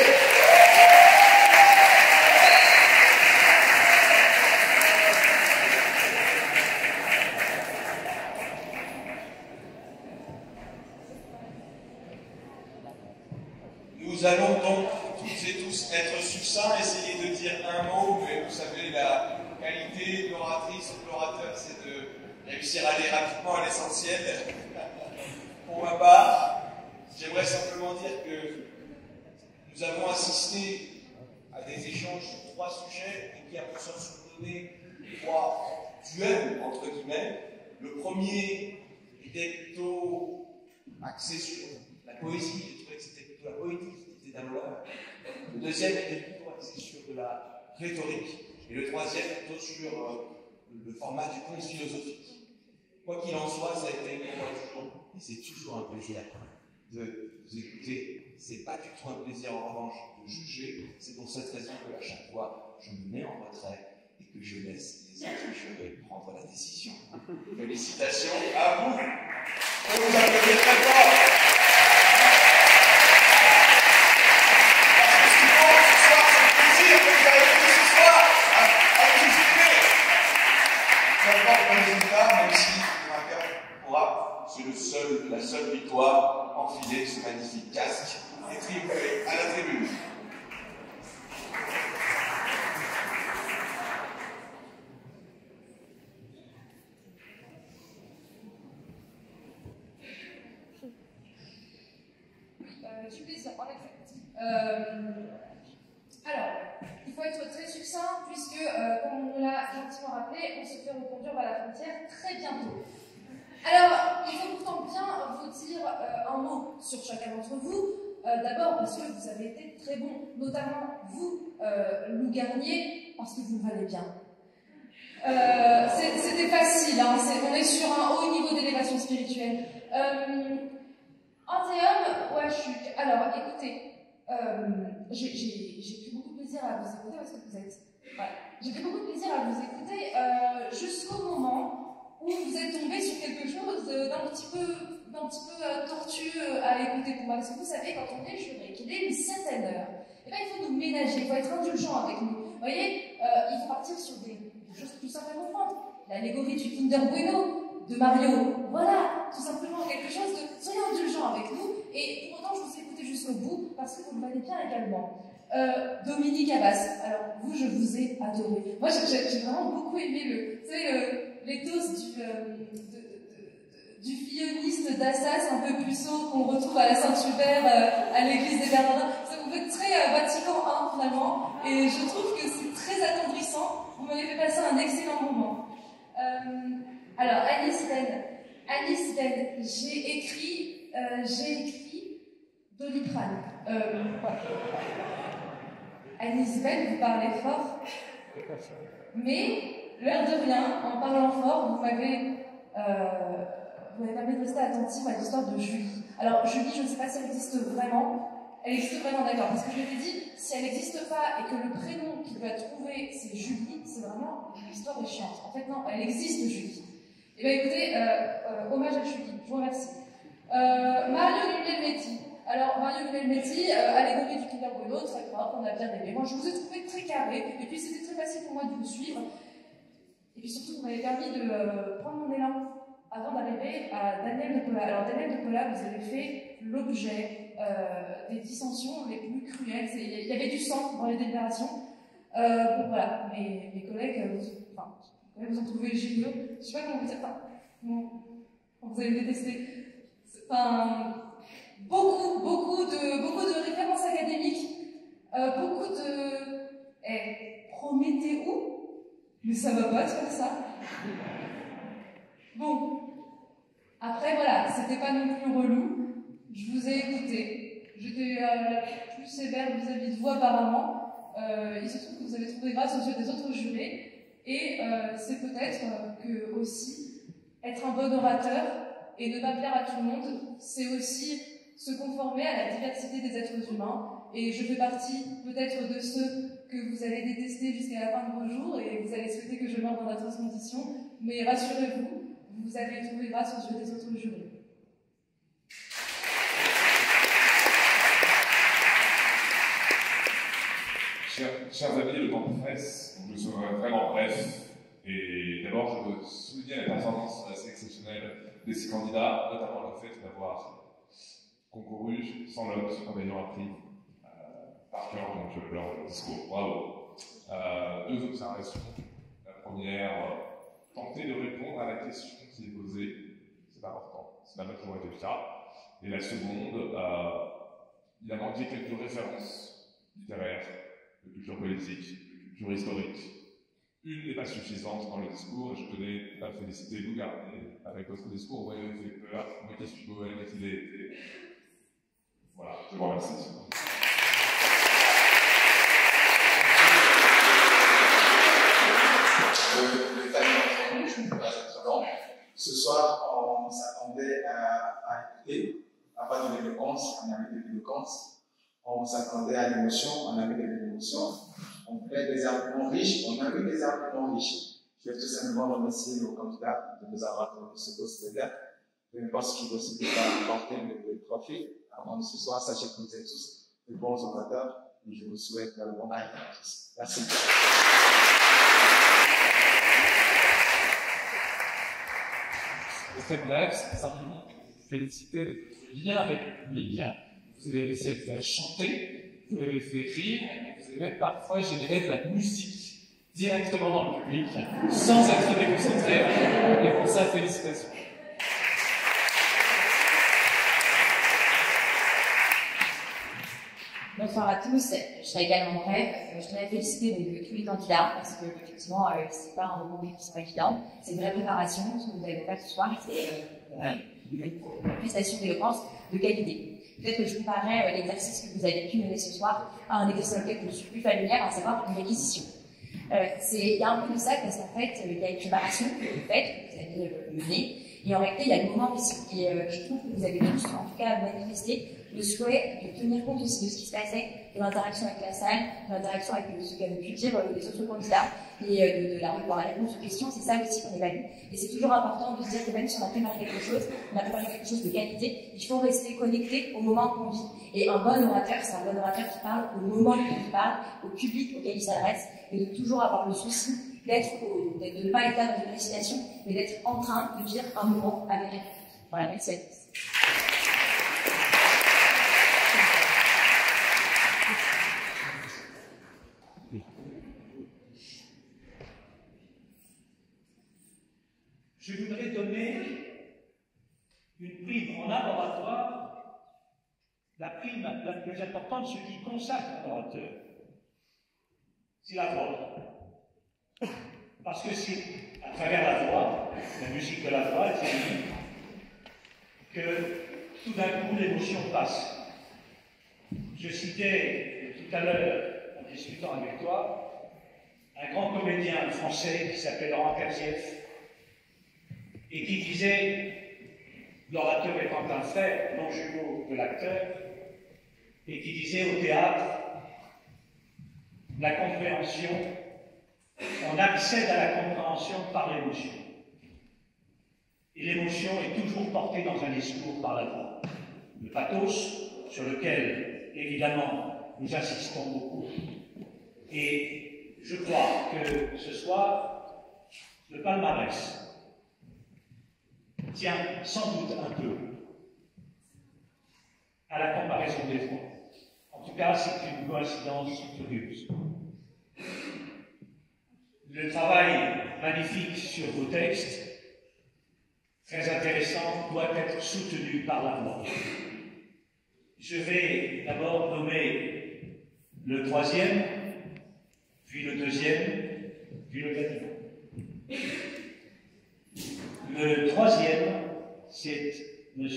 Nous allons donc toutes et tous être succincts, essayer de dire un mot, mais vous savez, la qualité d'oratrice ou d'orateur, c'est de réussir à aller rapidement à l'essentiel. Pour ma part, j'aimerais simplement dire que nous avons assisté à des échanges sur 3 sujets et qui a pour sens donné 3 duels, entre guillemets. Le premier était plutôt axé sur la poésie, j'ai trouvé que c'était plutôt la poétique qui était à l'honneur. Le deuxième était plutôt axé sur de la rhétorique. Et le troisième plutôt sur le format du conte philosophique. Quoi qu'il en soit, ça a été une conversation, et c'est toujours un plaisir de vous écouter. C'est pas du tout un plaisir en revanche de juger. C'est pour cette raison que à chaque fois, je me mets en retrait et que je laisse les autres jurés prendre la décision. Félicitations à vous. On vous applaudit très fort. Parce que ce qui compte ce soir, c'est le plaisir que vous avez pris ce soir à vous juger. Peu importe le résultat, même si le vainqueur pourra, c'est la seule victoire, enfiler ce magnifique casque et triompher à la tribune. Je suis plaisir, en effet. Alors, il faut être très succinct puisque, comme on l'a gentiment rappelé, on se fait reconduire vers la frontière très bientôt. Alors, il faut pourtant bien vous dire un mot sur chacun d'entre vous. D'abord parce que vous avez été très bons, notamment vous, Lou Garnier, parce que vous me valez bien. C'était facile, hein, on est sur un haut niveau d'élévation spirituelle. Anthéum, ouais, alors, écoutez, j'ai pris beaucoup de plaisir à vous écouter parce que vous êtes... Ouais, j'ai pris beaucoup de plaisir à vous écouter jusqu'au moment où vous êtes tombé sur quelque chose d'un petit peu tortueux à écouter pour moi. Parce que vous savez, quand on est juré, qu'il est une certaine heure, eh ben, il faut nous ménager, il faut être indulgent avec nous. Vous voyez, il faut partir sur des choses plus simples à comprendre. L'allégorie du Kinder Bueno de Mario. Voilà, tout simplement quelque chose de... Soyez indulgents avec nous, et pour autant, je vous ai écouté jusqu'au bout, parce que vous me valez bien également. Dominique Abbas, alors vous, je vous ai adoré. Moi, j'ai vraiment beaucoup aimé l'éthos du filloniste d'Assas, un peu puceau, qu'on retrouve à la Saint-Hubert, à l'église des Bernardins. Ça vous fait très Vatican I, finalement, et je trouve que c'est très attendrissant. Vous m'avez fait passer un excellent moment. Alors, Alice Ben, j'ai écrit Doliprane. Alice Ben, vous parlez fort, mais l'air de rien, en parlant fort, vous m'avez permis de rester attentive à l'histoire de Julie. Alors, Julie, je ne sais pas si elle existe vraiment. Elle existe vraiment, d'accord, parce que je t'ai dit, si elle n'existe pas et que le prénom qu'il va trouver, c'est Julie, c'est vraiment l'histoire est chiante. En fait, non, elle existe, Julie. Eh bien, écoutez, hommage à Julie, je vous remercie. Mario Guglielmetti. Alors, Mario Guglielmetti, allégorie du Kinder Bueno, très propre, on a bien aimé. Moi, je vous ai trouvé très carré, et puis c'était très facile pour moi de vous suivre. Et puis surtout, vous m'avez permis de prendre mon élan avant d'arriver à Daniel de Pola. Alors, Daniel de Pola, vous avez fait l'objet des dissensions les plus cruelles. Il y avait du sang dans les délibérations. Bon, voilà, mes collègues, vous ont trouvé géniaux. Je sais pas comment vous dire, vous allez me détester. Beaucoup de références académiques, beaucoup de... Prométhéo? Mais ça va pas de faire ça. Bon. Après, voilà, c'était pas non plus relou. Je vous ai écouté. J'étais plus sévère vis-à-vis de vous, apparemment. Il se trouve que vous avez trouvé grâce aux yeux des autres jurés. Et c'est peut-être que aussi, être un bon orateur et ne pas plaire à tout le monde, c'est aussi se conformer à la diversité des êtres humains Et je fais partie peut-être de ceux que vous avez détestés jusqu'à la fin de vos jours et vous allez souhaiter que je meure dans d'atroces conditions. Mais rassurez-vous, vous avez trouvé grâce aux yeux des autres jurés. Chers amis, le temps presse, donc je serai vraiment bref. Et d'abord, je veux souligner la performance assez exceptionnelle de ces candidats, notamment le fait d'avoir concouru sans note en ayant appris par cœur donc leur discours. Bravo. Deux observations. La première, tenter de répondre à la question qui est posée, c'est important. Ça n'a pas toujours été le cas. Et la seconde, il a manqué quelques références littéraires, de culture politique, de culture historique. Une n'est pas suffisante dans le discours, et je tenais à féliciter Lou Garnier avec votre discours, vous m'avez fait peur, moi qui suis poète et qu'il est. Voilà, je vous remercie. Ce soir, on s'attendait à écouter, à pas de l'éloquence, on avait de l'éloquence. On s'attendait à l'émotion, on avait de l'émotion. On fait des arguments riches, on a eu des arguments riches. Je vais tout simplement remercier nos candidats de nous avoir donné ce beau spectacle. Je pense qu'il aussi pas porter le trophée. Avant de ce soir, sachez que vous êtes tous de bons orateurs et je vous souhaite le bon arrivée à tous. Merci. Très bref, c'est simplement féliciter de bien avec le public. Vous avez réussi à faire chanter, vous avez fait rire, vous avez parfois généré de la musique directement dans le public, sans être déconcentré. Et pour ça, félicitations. Bonsoir à tous, je serai également bref. Je voudrais féliciter tous les candidats parce que effectivement c'est pas un moment qui sera évident, c'est une vraie préparation. Ce que vous avez fait ce soir, c'est une prestation d'éloquence de qualité. Peut-être que je comparerais l'exercice que vous avez pu mener ce soir à un exercice auquel je suis plus familière, à savoir une réquisition. Il y a un peu de ça parce qu'en fait il y a une préparation que vous faites, que vous avez menée, et en réalité il y a le moment ici. Et je trouve que vous avez tous, en tout cas, manifesté le souhait de tenir compte aussi de ce qui se passait, de l'interaction avec la salle, de l'interaction avec ce qu'avaient pu dire les autres candidats, et de la réponse aux questions. C'est ça aussi qu'on évalue. Et c'est toujours important de se dire que même si on a préparé quelque chose, on a préparé quelque chose de qualité, il faut rester connecté au moment qu'on vit. Et un bon orateur, c'est un bon orateur qui parle au moment où il parle, au public auquel il s'adresse, et de toujours avoir le souci de ne pas être là dans une récitation, mais d'être en train de dire un moment avec un. Voilà, merci à tous. Je voudrais donner une prime en laboratoire, la prime la plus importante, ce qui consacre l'orateur. C'est la voix. Parce que c'est à travers la voix, la musique de la voix, c'est musique, que tout d'un coup l'émotion passe. Je citais tout à l'heure, en discutant avec toi, un grand comédien français qui s'appelle Laurent Terzieff, et qui disait, l'orateur étant un frère non jumeau de l'acteur, et qui disait au théâtre, la compréhension, on accède à la compréhension par l'émotion. Et l'émotion est toujours portée dans un discours par la voix. Le pathos, sur lequel, évidemment, nous insistons beaucoup. Et je crois que ce soir, le palmarès tient sans doute un peu à la comparaison des voix. En tout cas, c'est une coïncidence curieuse. Le travail magnifique sur vos textes, très intéressant, doit être soutenu par la voix. Je vais d'abord nommer le troisième, puis le deuxième, puis le gagnant. Le troisième, c'est M.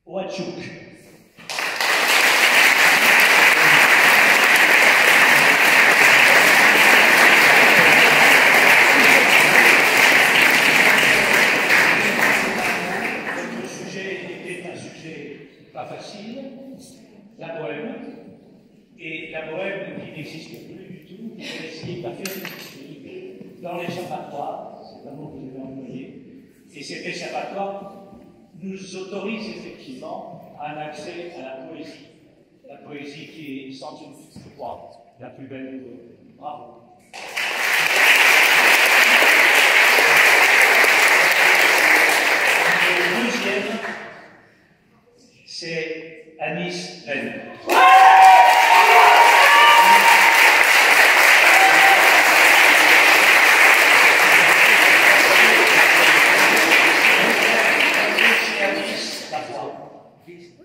Ouachouk. Votre sujet était un sujet pas facile, la bohème. Et la bohème qui n'existe plus du tout, on va essayer de la faire exister dans l'échappatoire, c'est un mot que je vais employer, et cet échappatoire nous autorise effectivement un accès à la poésie qui est sans doute, je crois, la plus belle de toutes. Bravo. Le deuxième, c'est Anis Ben.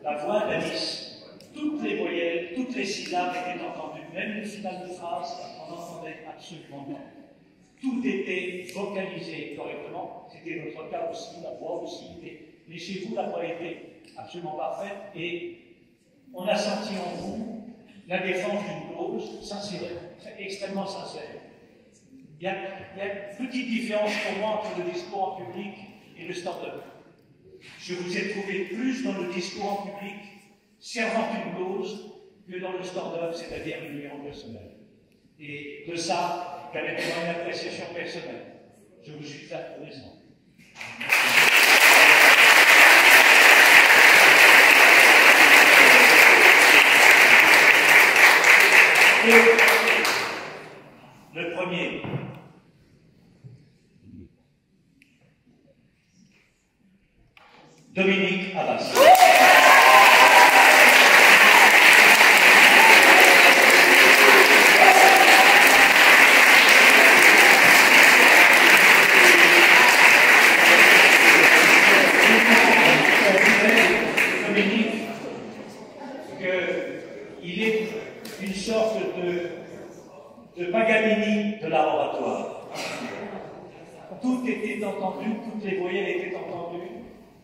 La voix d'Anis. Toutes les voyelles, toutes les syllabes étaient entendues, même les finales de phrases, on n'entendait absolument rien. Tout était vocalisé correctement, c'était notre cas aussi, la voix aussi était. Mais chez vous, la voix était absolument parfaite et on a senti en vous la défense d'une cause sincère, extrêmement sincère. Il y a une petite différence pour moi entre le discours en public et le stand-up. Je vous ai trouvé plus dans le discours en public servant une cause que dans le stand-up, c'est-à-dire une numéro personnel. Et de ça, permettez-moi une appréciation personnelle. Je vous suis très reconnaissant. Le premier. Dominique Abbas. Dominique, qu'il est une sorte de Paganini de l'oratoire. Tout était entendu, toutes les voyelles étaient entendues,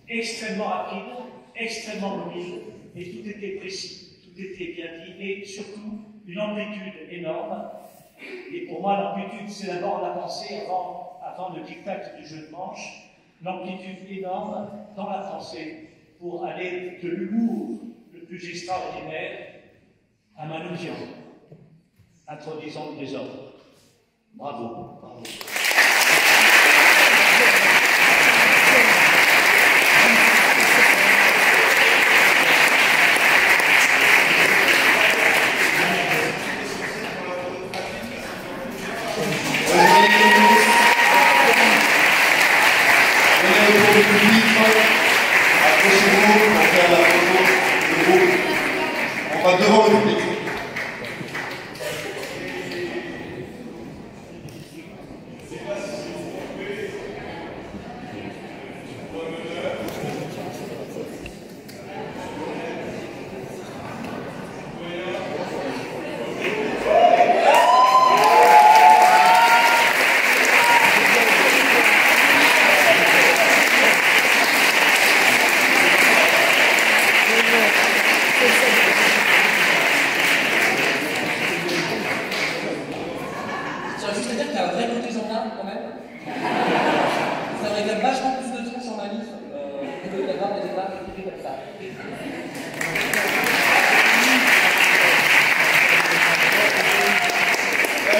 extrêmement rapide, extrêmement mobile, et tout était précis, tout était bien dit, et surtout une amplitude énorme. Et pour moi, l'amplitude, c'est d'abord la pensée avant le diktat du jeu de manche, l'amplitude énorme dans la pensée pour aller de l'humour le plus extraordinaire à Manouchian, introduisant le désordre. Bravo, bravo. On va devant le public.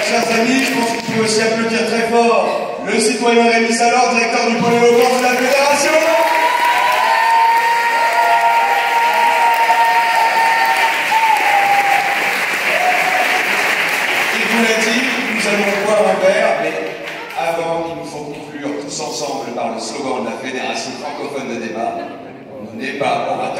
Chers amis, je pense que vous pouvez aussi applaudir très fort le citoyen Rémi Salor, directeur du pôle éloquence de la Fédération. Il vous l'a dit, nous allons boire un verre, mais avant, il nous faut conclure tous ensemble par le slogan de la Fédération francophone de débat. On n'est pas orateur.